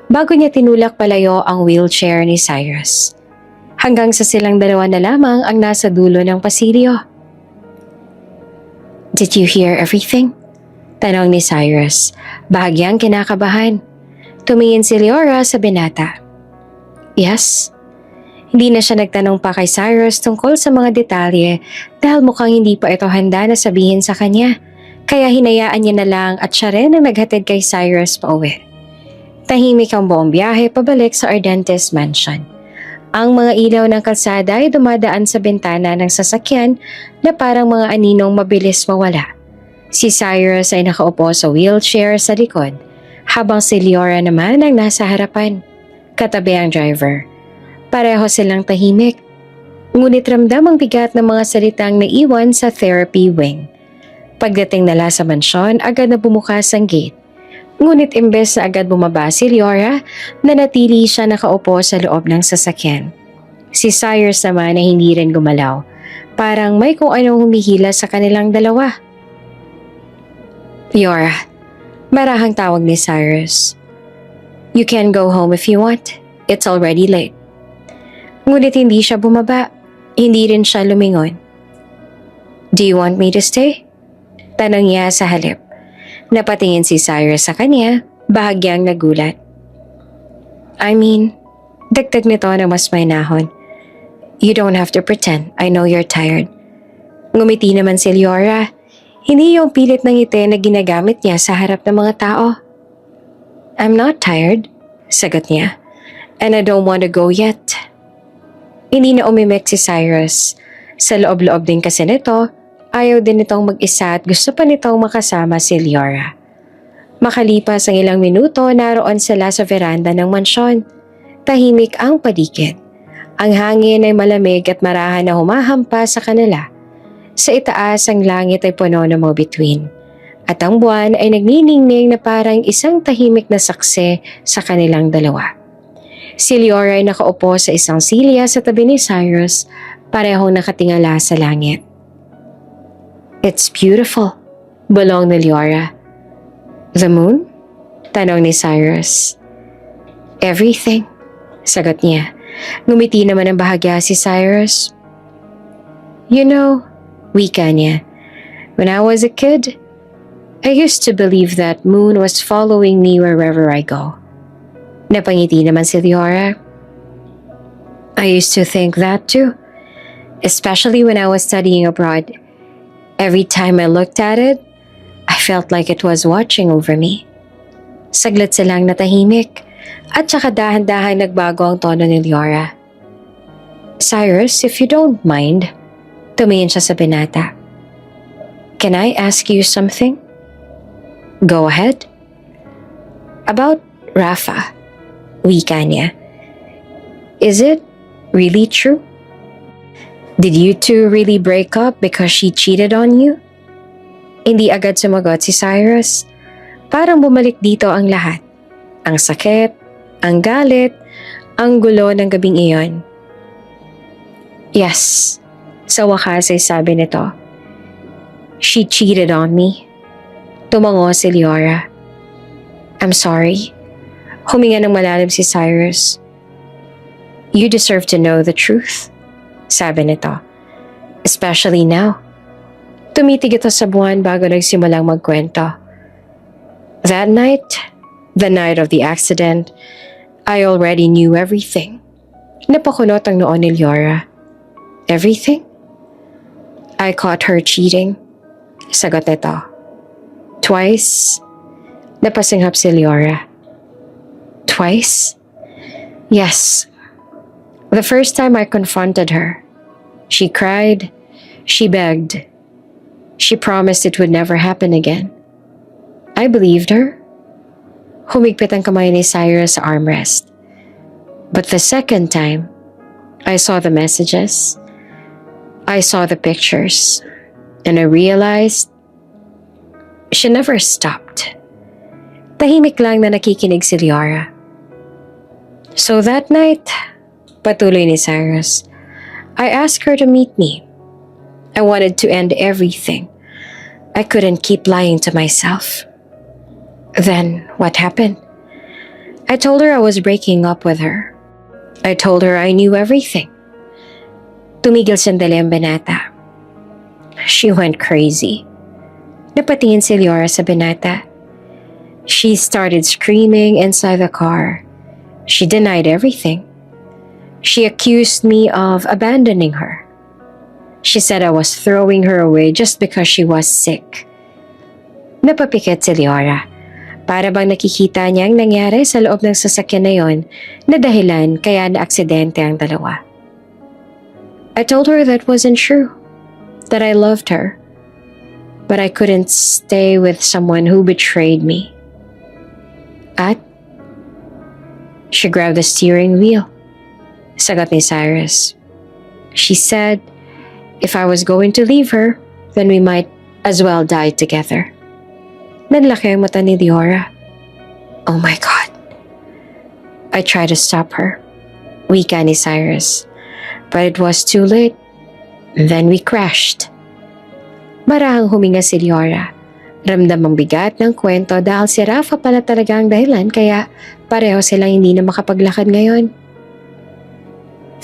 bago niya tinulak palayo ang wheelchair ni Cyrus. Hanggang sa silang dalawa na lamang ang nasa dulo ng pasilyo. Did you hear everything? Tanong ni Cyrus, bahagyang kinakabahan. Tumingin si Liora sa binata. Yes. Hindi na siya nagtanong pa kay Cyrus tungkol sa mga detalye dahil mukhang hindi pa ito handa na sabihin sa kanya. Kaya hinayaan niya na lang at siya rin ang naghatid kay Cyrus pauwi. Tahimik ang buong biyahe pabalik sa Ardentes Mansion. Ang mga ilaw ng kalsada ay dumadaan sa bintana ng sasakyan na parang mga aninong mabilis mawala. Si Cyrus ay nakaupo sa wheelchair sa likod, habang si Liora naman ang nasa harapan. Katabi ang driver. Pareho silang tahimik. Ngunit ramdam ang bigat ng mga salitang naiwan sa therapy wing. Pagdating nila sa mansyon, agad na bumukas ang gate. Ngunit imbes na agad bumaba si Liora, nanatili siya nakaupo sa loob ng sasakyan. Si Cyrus naman ay hindi rin gumalaw. Parang may kung anong humihila sa kanilang dalawa. Liora, marahang tawag ni Cyrus. You can go home if you want. It's already late. Ngunit hindi siya bumaba. Hindi rin siya lumingon. Do you want me to stay? Tanong niya sa halip. Napatingin si Cyrus sa kanya, bahagyang nagulat. I mean, dagdag nito na mas may nahon. You don't have to pretend. I know you're tired. Ngumiti naman si Liora. Hindi yung pilit ng ngiti na ginagamit niya sa harap ng mga tao. I'm not tired, sagot niya. And I don't want to go yet. Hindi na umimik si Cyrus. Sa loob-loob din kasi nito, ayaw din nitong mag-isa at gusto pa nitong makasama si Liora. Makalipas ang ilang minuto, naroon sila sa veranda ng mansyon. Tahimik ang paligid. Ang hangin ay malamig at marahan na humahampas sa kanila. Sa itaas ang langit ay puno ng mga bituin. At ang buwan ay nagniningning na parang isang tahimik na saksi sa kanilang dalawa. Si Liora ay nakaupo sa isang silya sa tabi ni Cyrus, parehong nakatingala sa langit. It's beautiful, bulong ni Liora. The moon? Tanong ni Cyrus. Everything, sagot niya. Ngumiti naman ang bahagya si Cyrus. You know, wika niya, when I was a kid, I used to believe that Moon was following me wherever I go. Napangiti naman si Leora. I used to think that too, especially when I was studying abroad. Every time I looked at it, I felt like it was watching over me. Saglit silang natahimik at saka dahan-dahan nagbago ang tono ni Leora. Cyrus, if you don't mind, tumingin siya sa binata. Can I ask you something? Go ahead. About Rafa, wika niya. Is it really true? Did you two really break up because she cheated on you? Hindi agad sumagot si Cyrus. Parang bumalik dito ang lahat. Ang sakit, ang galit, ang gulo ng gabing iyon. Yes, sa wakas ay sabi nito. She cheated on me. Tumango si Leora. I'm sorry. Huminga ng malalim si Cyrus. You deserve to know the truth, sabi nito. Especially now. Tumitig ito sa buwan bago nagsimulang magkwento. That night, the night of the accident, I already knew everything. Napakunot ang noon ni Leora. Everything? I caught her cheating. Sagot nito. Twice? Napasinghap si Leora. Twice? Yes. The first time I confronted her, she cried, she begged. She promised it would never happen again. I believed her. Humigpit ang kamay ni Cyrus sa armrest. But the second time, I saw the messages. I saw the pictures. And I realized she never stopped. Tahimik lang na nakikinig si Leora. So that night, patuloy ni Cyrus, I asked her to meet me. I wanted to end everything. I couldn't keep lying to myself. Then, what happened? I told her I was breaking up with her. I told her I knew everything. Tumigil sandali ang binata. She went crazy. Napatingin si Leora sa binata. She started screaming inside the car. She denied everything. She accused me of abandoning her. She said I was throwing her away just because she was sick. Napapikit si Leora. Para bang nakikita niya ang nangyari sa loob ng sasakyan na yon na dahilan kaya na-aksidente ang dalawa. I told her that wasn't true, that I loved her, but I couldn't stay with someone who betrayed me. At she grabbed the steering wheel. Sagot ni Cyrus. She said, if I was going to leave her, then we might as well die together. Nanlaki ang mata ni Leora. Oh my God. I tried to stop her. Wika ni Cyrus. But it was too late. Then we crashed. Marahang huminga si Leora. Ramdam ang bigat ng kwento dahil si Rafa pala talaga ang dahilan kaya pareho silang hindi na makapaglakad ngayon.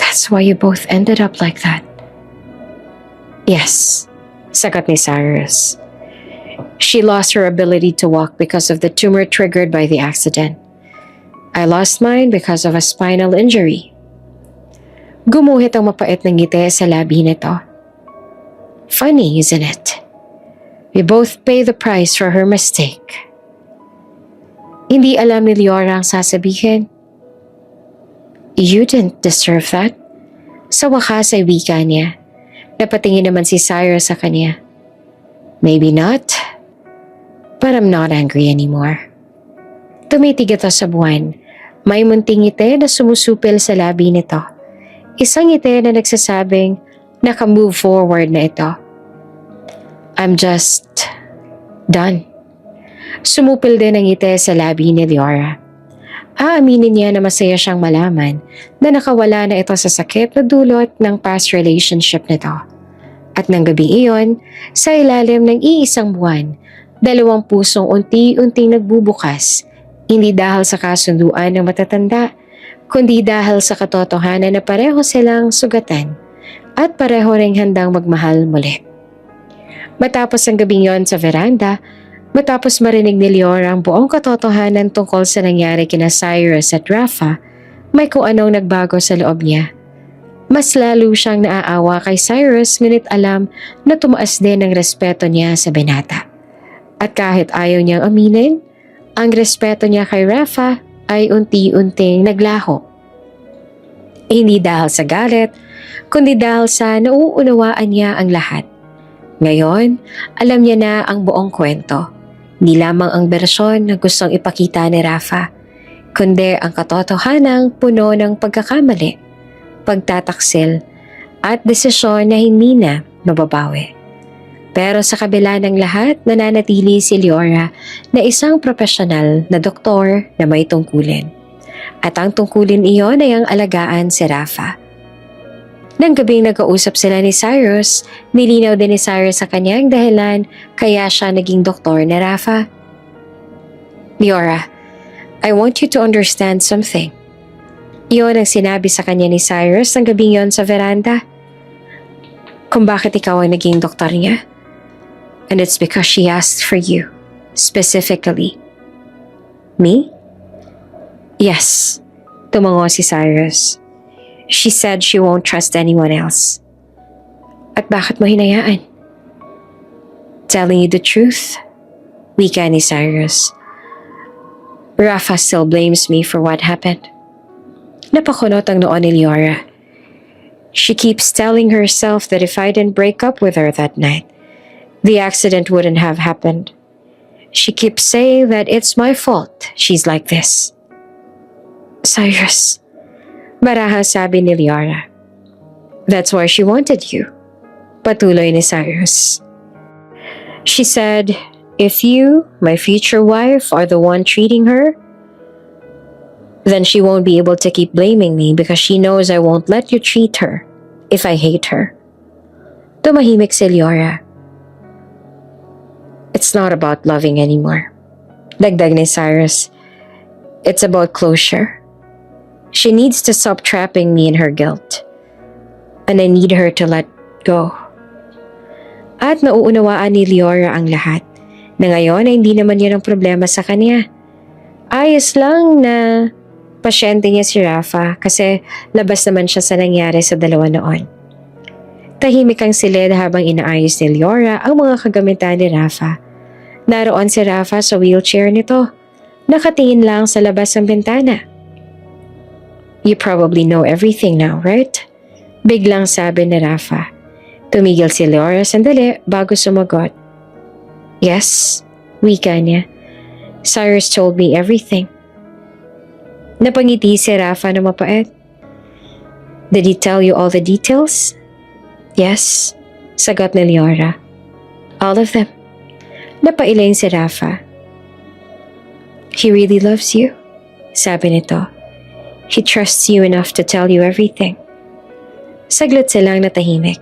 That's why you both ended up like that. Yes, sagot ni Cyrus. She lost her ability to walk because of the tumor triggered by the accident. I lost mine because of a spinal injury. Gumuhit ang mapait ng ngiti sa labi nito. Funny, isn't it? We both pay the price for her mistake. Hindi alam ni Leora ang sasabihin. You didn't deserve that. Sa wakas ay wika niya. Napatingin naman si Cyrus sa kanya. Maybe not, but I'm not angry anymore. Tumitig ito sa buwan. May munting ngiti na sumusupil sa labi nito. Isang ngiti na nagsasabing naka-move forward na ito. I'm just done. Sumupil din ang ngiti sa labi ni Leora. Aaminin niya na masaya siyang malaman na nakawala na ito sa sakit na dulot ng past relationship nito. At ng gabing iyon, sa ilalim ng iisang buwan, dalawang pusong unti-unting nagbubukas, hindi dahil sa kasunduan ng matatanda, kundi dahil sa katotohanan na pareho silang sugatan at pareho ring handang magmahal muli. Matapos ang gabing yon sa veranda, Matapos marinig ni Leora ang buong katotohanan tungkol sa nangyari kina Cyrus at Rafa, may kung anong nagbago sa loob niya. Mas lalo siyang naaawa kay Cyrus ngunit alam na tumaas din ang respeto niya sa binata. At kahit ayaw niyang aminin, ang respeto niya kay Rafa ay unti-unting naglaho. Hindi dahil sa galit, kundi dahil sa nauunawaan niya ang lahat. Ngayon, alam niya na ang buong kwento. Hindi lamang ang bersyon na gustong ipakita ni Rafa, kundi ang katotohanang puno ng pagkakamali, pagtataksil, at desisyon na hindi na mababawi. Pero sa kabila ng lahat, nananatili si Leora na isang profesional na doktor na may tungkulin. At ang tungkulin iyon ay ang alagaan si Rafa. Nang gabing nag-uusap sila ni Cyrus, nilinaw din ni Cyrus sa kanyang dahilan kaya siya naging doktor ni Rafa. Leora, I want you to understand something. Iyon ang sinabi sa kanya ni Cyrus ng gabing yon sa veranda. Kung bakit ikaw ang naging doktor niya? And it's because she asked for you, specifically. Me? Yes, tumango si Cyrus. She said she won't trust anyone else. At bakit mo hinayaan? Telling you the truth, wika ni Cyrus. Rafa still blames me for what happened. Napakunot ang noo ni Leora. She keeps telling herself that if I didn't break up with her that night, the accident wouldn't have happened. She keeps saying that it's my fault she's like this. Cyrus, marahang sabi ni Leora. That's why she wanted you. Patuloy ni Cyrus. She said, if you, my future wife, are the one treating her, then she won't be able to keep blaming me because she knows I won't let you treat her if I hate her. Tumahimik si Leora. It's not about loving anymore. Dagdag ni Cyrus. It's about closure. She needs to stop trapping me in her guilt. And I need her to let go. At nauunawaan ni Leora ang lahat na ngayon ay hindi naman yun ang problema sa kanya. Ayos lang na pasyente niya si Rafa kasi labas naman siya sa nangyari sa dalawa noon. Tahimik ang silid habang inaayos ni Leora ang mga kagamitan ni Rafa. Naroon si Rafa sa wheelchair nito. Nakatingin lang sa labas ng bintana. You probably know everything now, right? Biglang sabi ni Rafa. Tumigil si Leora sandali bago sumagot. Yes, wika niya. Cyrus told me everything. Napangiti si Rafa na mapait. Did he tell you all the details? Yes, sagot ni Leora. All of them. Napailing si Rafa. He really loves you, sabi nito. He trusts you enough to tell you everything. Saglit silang natahimik.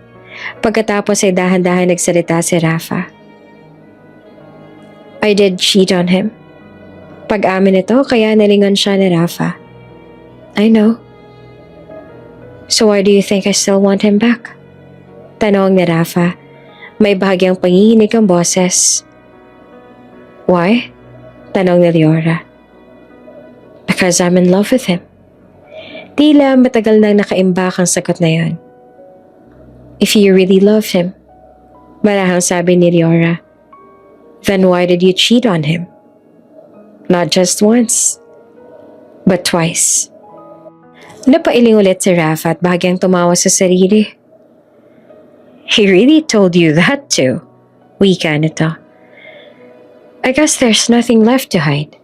Pagkatapos ay dahan-dahan nagsalita si Rafa. I did cheat on him. Pag-amin nito kaya nalingon siya ni Rafa. I know. So why do you think I still want him back? Tanong ni Rafa. May bahagyang panginginig ang boses. Why? Tanong ni Leora. Because I'm in love with him. Tila matagal nang nakaimbak ang sagot na yon. If you really love him, marahang sabi ni Leora, then why did you cheat on him? Not just once, but twice. Napailing ulit si Rafa at bahagyang tumawa sa sarili. He really told you that too, wika nito. I guess there's nothing left to hide.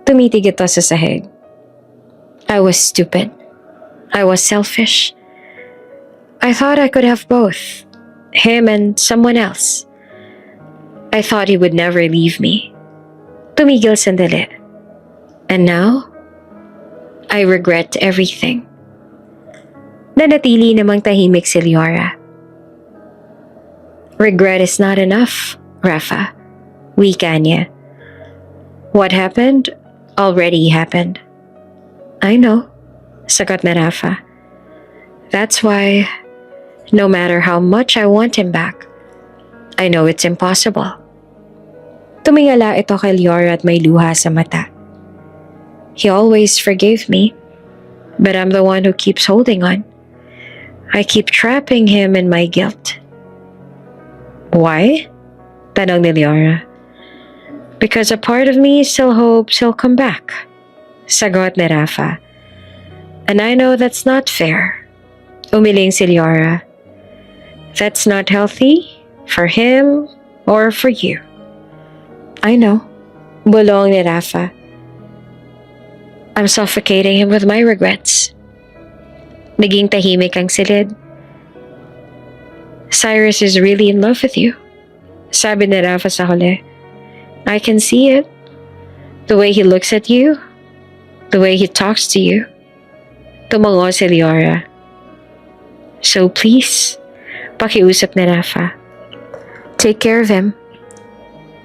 Tumitig ito sa sahig. I was stupid. I was selfish. I thought I could have both, him and someone else. I thought he would never leave me. Tumigil sandali. And now, I regret everything. Nanatili namang tahimik si Leora. Regret is not enough, Rafa. Wika niya. What happened already happened. I know, sagot na Rafa. That's why, no matter how much I want him back, I know it's impossible. Tumingala ito kay Liora at may luha sa mata. He always forgave me, but I'm the one who keeps holding on. I keep trapping him in my guilt. Why? Tanong ni Liora. Because a part of me still hopes he'll come back. Sagot ni Rafa. And I know that's not fair. Umiling si Liora. That's not healthy for him or for you. I know. Bulong ni Rafa. I'm suffocating him with my regrets. Naging tahimik ang silid. Cyrus is really in love with you. Sabi ni Rafa sa huli. I can see it. The way he looks at you. The way he talks to you. Tumango si Liora. So please, pakiusap ni Rafa. Take care of him.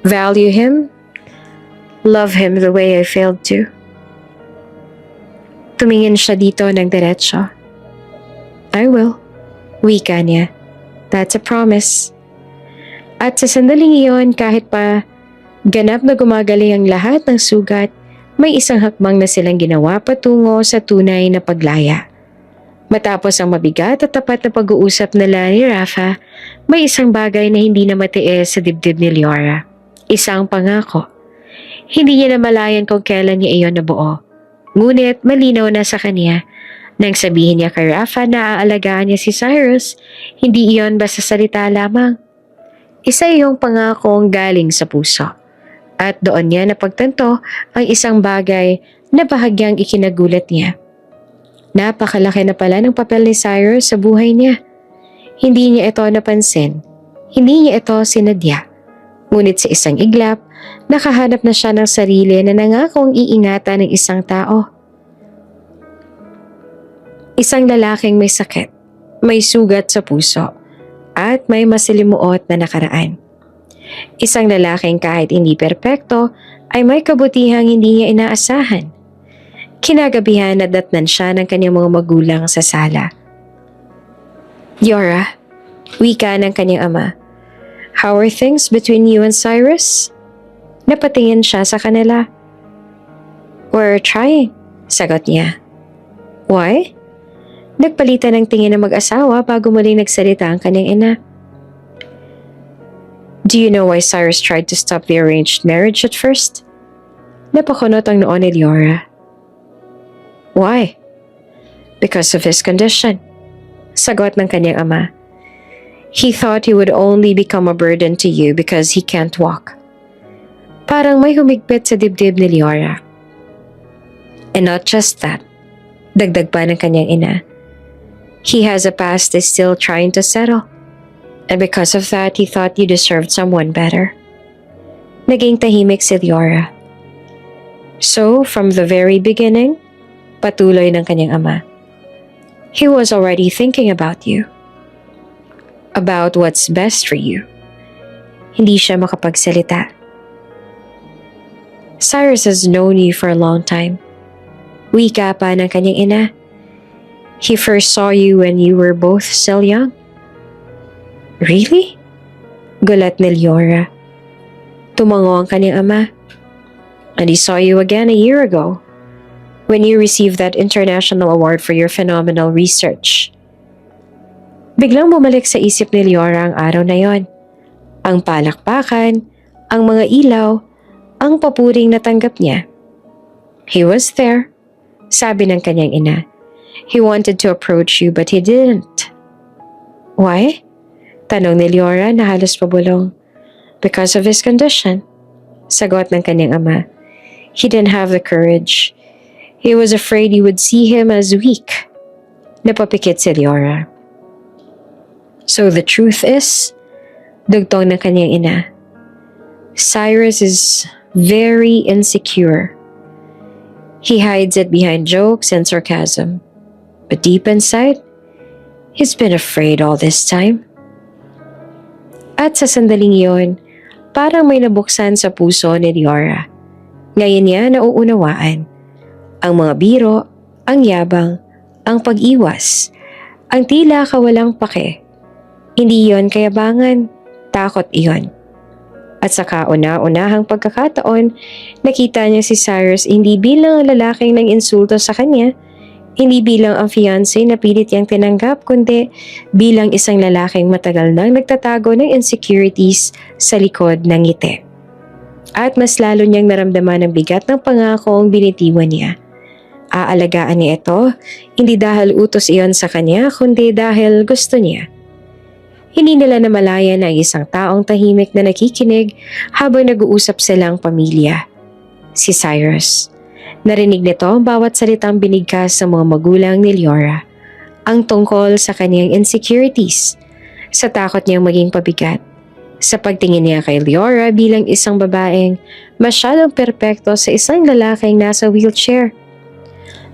Value him. Love him the way I failed to. Tumingin siya dito ng diretso. I will. Wika niya. That's a promise. At sa sandaling iyon, kahit pa ganap na gumagaling ang lahat ng sugat, may isang hakbang na silang ginawa patungo sa tunay na paglaya. Matapos ang mabigat at tapat na pag-uusap nila ni Rafa, may isang bagay na hindi na matiis sa dibdib ni Liora. Isang pangako. Hindi niya namalayan kung kailan niya iyon nabuo. Ngunit malinaw na sa kanya nang sabihin niya kay Rafa na aalagaan niya si Cyrus, hindi iyon basta salita lamang. Isa iyong pangakong galing sa puso. At doon niya napagtanto ang isang bagay na bahagyang ikinagulat niya. Napakalaki na pala ng papel ni Cyrus sa buhay niya. Hindi niya ito napansin. Hindi niya ito sinadya. Ngunit sa isang iglap, nakahanap na siya ng sarili na nangakong iingatan ng isang tao. Isang lalaking may sakit, may sugat sa puso, at may masilimuot na nakaraan. Isang lalaking kahit hindi perpekto ay may kabutihang hindi niya inaasahan. Kinagabihan nadatnan siya ng kanyang mga magulang sa sala. Liora, wika ng kanyang ama. How are things between you and Cyrus? Napatingin siya sa kanila. We're trying, sagot niya. Why? Nagpalitan ng tingin ng mag-asawa bago muling nagsalita ang kanyang ina. Do you know why Cyrus tried to stop the arranged marriage at first? Napakunot ang noon ni Liora. Why? Because of his condition. Sagot ng kanyang ama. He thought he would only become a burden to you because he can't walk. Parang may humigpit sa dibdib ni Liora. And not just that. Dagdag pa ng kanyang ina. He has a past he's still trying to settle. And because of that, he thought you deserved someone better. Naging tahimik si Liora. So, from the very beginning, patuloy ng kanyang ama, he was already thinking about you. About what's best for you. Hindi siya makapagsalita. Cyrus has known you for a long time. Wika pa ng kanyang ina. He first saw you when you were both still young. Really? Gulat ni Liora. Tumango ang kanyang ama. And he saw you again a year ago when you received that international award for your phenomenal research. Biglang bumalik sa isip ni Liora ang araw na yon. Ang palakpakan, ang mga ilaw, ang papuring natanggap niya. He was there, sabi ng kanyang ina. He wanted to approach you but he didn't. Why? Tanong ni Liora na halos pabulong. Because of his condition. Sagot ng kanyang ama. He didn't have the courage. He was afraid you would see him as weak. Napapikit si Liora. So the truth is, dugtong ng kanyang ina, Cyrus is very insecure. He hides it behind jokes and sarcasm. But deep inside, he's been afraid all this time. At sa sandaling iyon, parang may nabuksan sa puso ni Liora. Ngayon niya nauunawaan. Ang mga biro, ang yabang, ang pag-iwas, ang tila kawalang pake. Hindi yon kayabangan, takot iyon. At sa kauna-unahang pagkakataon, nakita niya si Cyrus hindi bilang ang lalaking nang insulto sa kanya, hindi bilang ang fiancé na pilit niyang tinanggap, kundi bilang isang lalaking matagal nang nagtatago ng insecurities sa likod ng ngiti. At mas lalo niyang naramdaman ang bigat ng pangakong binitiwan niya. Aalagaan niya ito, hindi dahil utos iyon sa kanya, kundi dahil gusto niya. Hindi nila namalayan na isang taong tahimik na nakikinig habang nag-uusap silang pamilya. Si Cyrus. Narinig nito ang bawat salitang binigkas sa mga magulang ni Leora. Ang tungkol sa kanyang insecurities, sa takot niyang maging pabigat, sa pagtingin niya kay Leora bilang isang babaeng masyadong perpekto sa isang lalaking nasa wheelchair.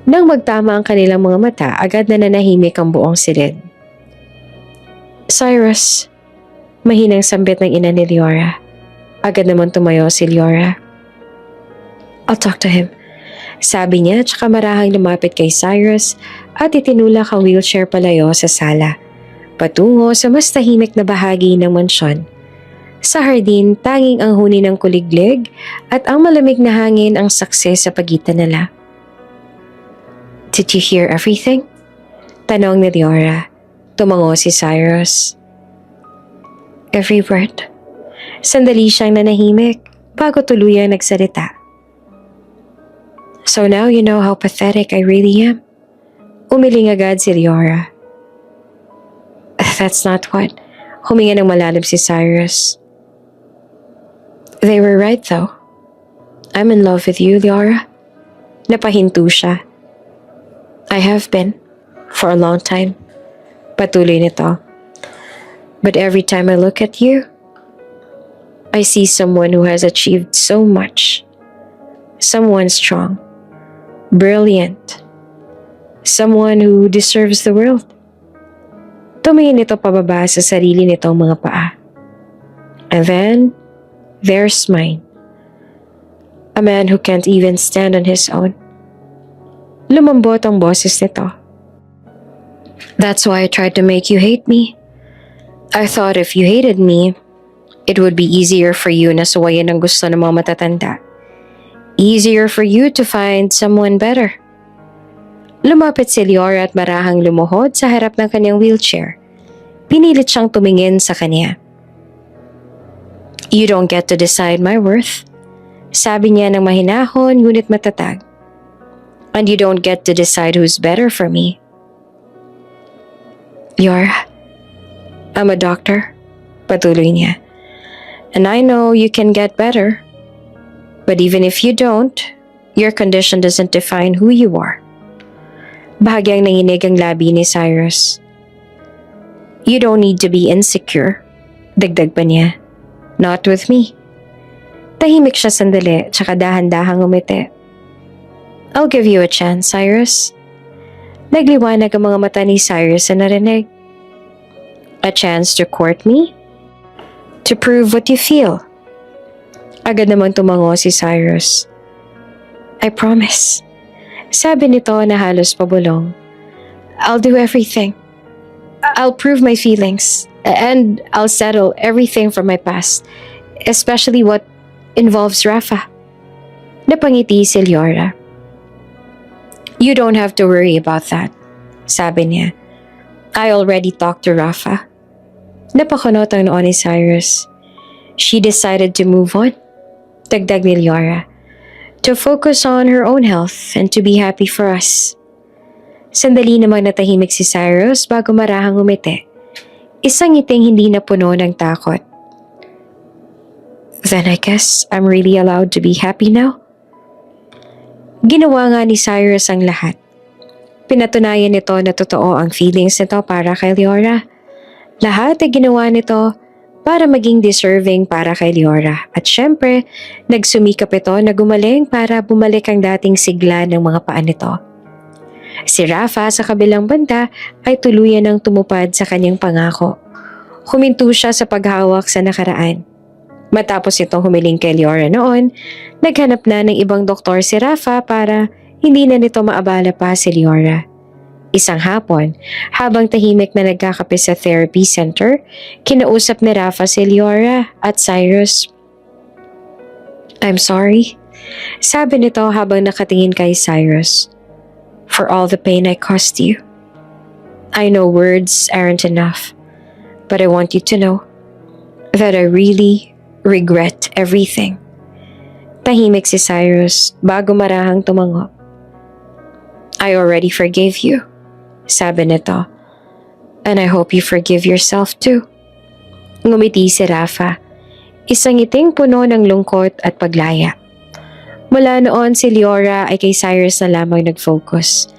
Nang magtama ang kanilang mga mata, agad na nanahimik ang buong silid. Cyrus, mahinang sambit ng ina ni Leora. Agad naman tumayo si Leora. I'll talk to him, sabi niya, tsaka marahang lumapit kay Cyrus at itinulak ang wheelchair palayo sa sala, patungo sa mas tahimik na bahagi ng mansyon. Sa hardin, tanging ang huni ng kuliglig at ang malamig na hangin ang saksi sa pagitan nila. Did you hear everything? Tanong ni Leora. Tumango si Cyrus. Every word. Sandali siyang nanahimik bago tuluyang nagsalita. So now you know how pathetic I really am? Umiling agad si Leora. That's not what. Huminga ng malalim si Cyrus. They were right though. I'm in love with you, Leora. Napahinto siya. I have been. For a long time. Patuloy nito. But every time I look at you, I see someone who has achieved so much. Someone strong. Brilliant. Someone who deserves the world. Tumingin nito pababa sa sarili nitong mga paa. And then, there's mine. A man who can't even stand on his own. Lumambot ang boses nito. That's why I tried to make you hate me. I thought if you hated me, it would be easier for you na suwayin ang gusto ng mga matatanda. Easier for you to find someone better. Lumapit si Leora at marahang lumuhod sa harap ng kanyang wheelchair. Pinilit siyang tumingin sa kanya. You don't get to decide my worth. Sabi niya ng mahinahon ngunit matatag. And you don't get to decide who's better for me. Leora, I'm a doctor. Patuloy niya. And I know you can get better. But even if you don't, your condition doesn't define who you are. Bahagyang nanginig ang labi ni Cyrus. You don't need to be insecure. Dagdag pa niya. Not with me. Tahimik siya sandali, tsaka dahan-dahang umiti. I'll give you a chance, Cyrus. Nagliwanag ang mga mata ni Cyrus na narinig. A chance to court me? To prove what you feel? Agad naman tumango si Cyrus. I promise. Sabi nito na halos pabulong. I'll do everything. I'll prove my feelings. And I'll settle everything from my past. Especially what involves Rafa. Napangiti si Leora. You don't have to worry about that, sabi niya. I already talked to Rafa. Napakunot ang noo ni Cyrus. She decided to move on, dagdag ni Leora, to focus on her own health and to be happy for us. Sandali namang natahimik si Cyrus bago marahang umiti. Isang ngiting hindi napuno ng takot. Then I guess I'm really allowed to be happy now? Ginawa nga ni Cyrus ang lahat. Pinatunayan nito na totoo ang feelings nito para kay Leora. Lahat ay ginawa nito para maging deserving para kay Leora. At syempre, nagsumikap ito na gumaling para bumalik ang dating sigla ng mga paa nito. Si Rafa sa kabilang banda ay tuluyan ng tumupad sa kanyang pangako. Huminto siya sa paghawak sa nakaraan. Matapos itong humiling kay Leora noon, naghanap na ng ibang doktor si Rafa para hindi na nito maabala pa si Leora. Isang hapon, habang tahimik na nagkakape sa therapy center, kinausap ni Rafa si Leora at Cyrus. I'm sorry. Sabi nito habang nakatingin kay Cyrus. For all the pain I caused you. I know words aren't enough, but I want you to know that I really regret everything. Tahimik si Cyrus bago marahang tumango. I already forgave you, sabi nito. And I hope you forgive yourself too. Ngumiti si Rafa, isang ngiting puno ng lungkot at paglaya. Mula noon si Leora ay kay Cyrus na lamang nag-focus.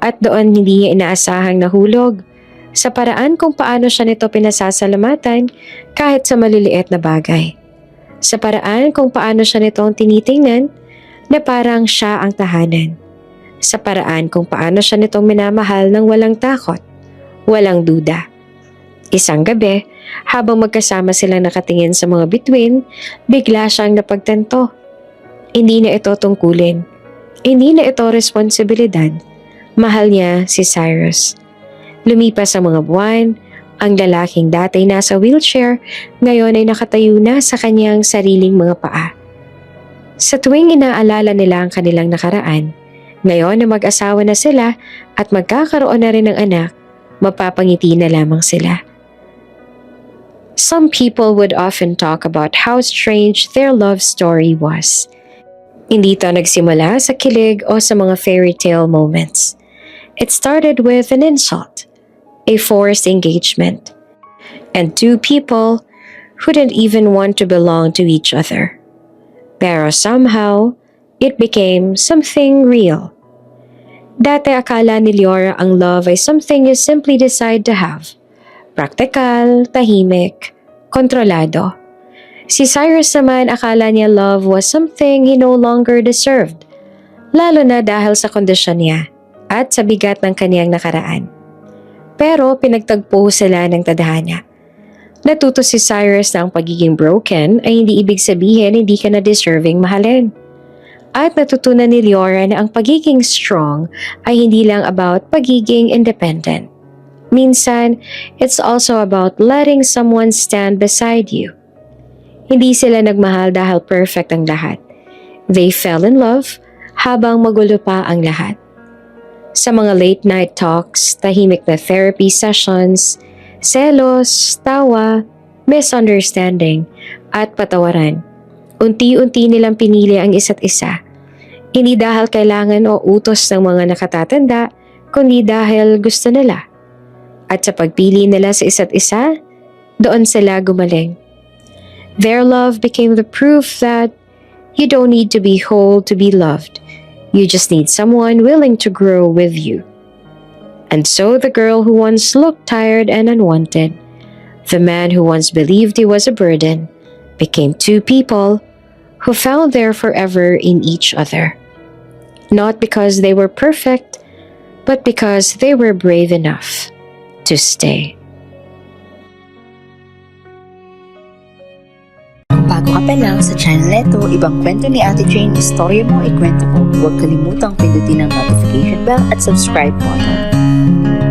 At doon hindi niya inaasahang nahulog sa paraan kung paano siya nito pinasasalamatan kahit sa maliliit na bagay. Sa paraan kung paano siya nitong tinitingnan na parang siya ang tahanan. Sa paraan kung paano siya nitong minamahal ng walang takot, walang duda. Isang gabi, habang magkasama silang nakatingin sa mga bituin, bigla siyang napagtanto. Hindi na ito tungkulin. Hindi na ito responsibilidad. Mahal niya si Cyrus. Lumipas ang mga buwan, ang lalaking dati nasa wheelchair, ngayon ay nakatayo na sa kanyang sariling mga paa. Sa tuwing inaalala nila ang kanilang nakaraan, ngayon na mag-asawa na sila at magkakaroon na rin ng anak, mapapangiti na lamang sila. Some people would often talk about how strange their love story was. Hindi ito nagsimula sa kilig o sa mga fairy tale moments. It started with an insult, a forced engagement, and two people who didn't even want to belong to each other. Pero somehow, it became something real. Dati akala ni Leora ang love ay something you simply decide to have. Praktikal, tahimik, kontrolado. Si Cyrus naman akala niya love was something he no longer deserved, lalo na dahil sa kondisyon niya at sa bigat ng kaniyang nakaraan. Pero pinagtagpo sila ng tadhana. Natuto si Cyrus na ang pagiging broken ay hindi ibig sabihin hindi ka na deserving mahalin. At natutunan ni Leora na ang pagiging strong ay hindi lang about pagiging independent. Minsan, it's also about letting someone stand beside you. Hindi sila nagmahal dahil perfect ang lahat. They fell in love habang magulo pa ang lahat. Sa mga late night talks, tahimik na therapy sessions, selos, tawa, misunderstanding, at patawaran, unti-unti nilang pinili ang isa't isa. Hindi dahil kailangan o utos ng mga nakatatanda, kundi dahil gusto nila. At sa pagpili nila sa isa't isa, doon sila gumaling. Their love became the proof that you don't need to be whole to be loved. You just need someone willing to grow with you. And so the girl who once looked tired and unwanted, the man who once believed he was a burden, became two people who found their forever in each other. Not because they were perfect, but because they were brave enough to stay. Bago ka pa lang sa channel neto, ibang kwento ni Ate Jane, istorya mo, ikwento ko. Huwag kalimutang pindutin ang notification bell at subscribe button.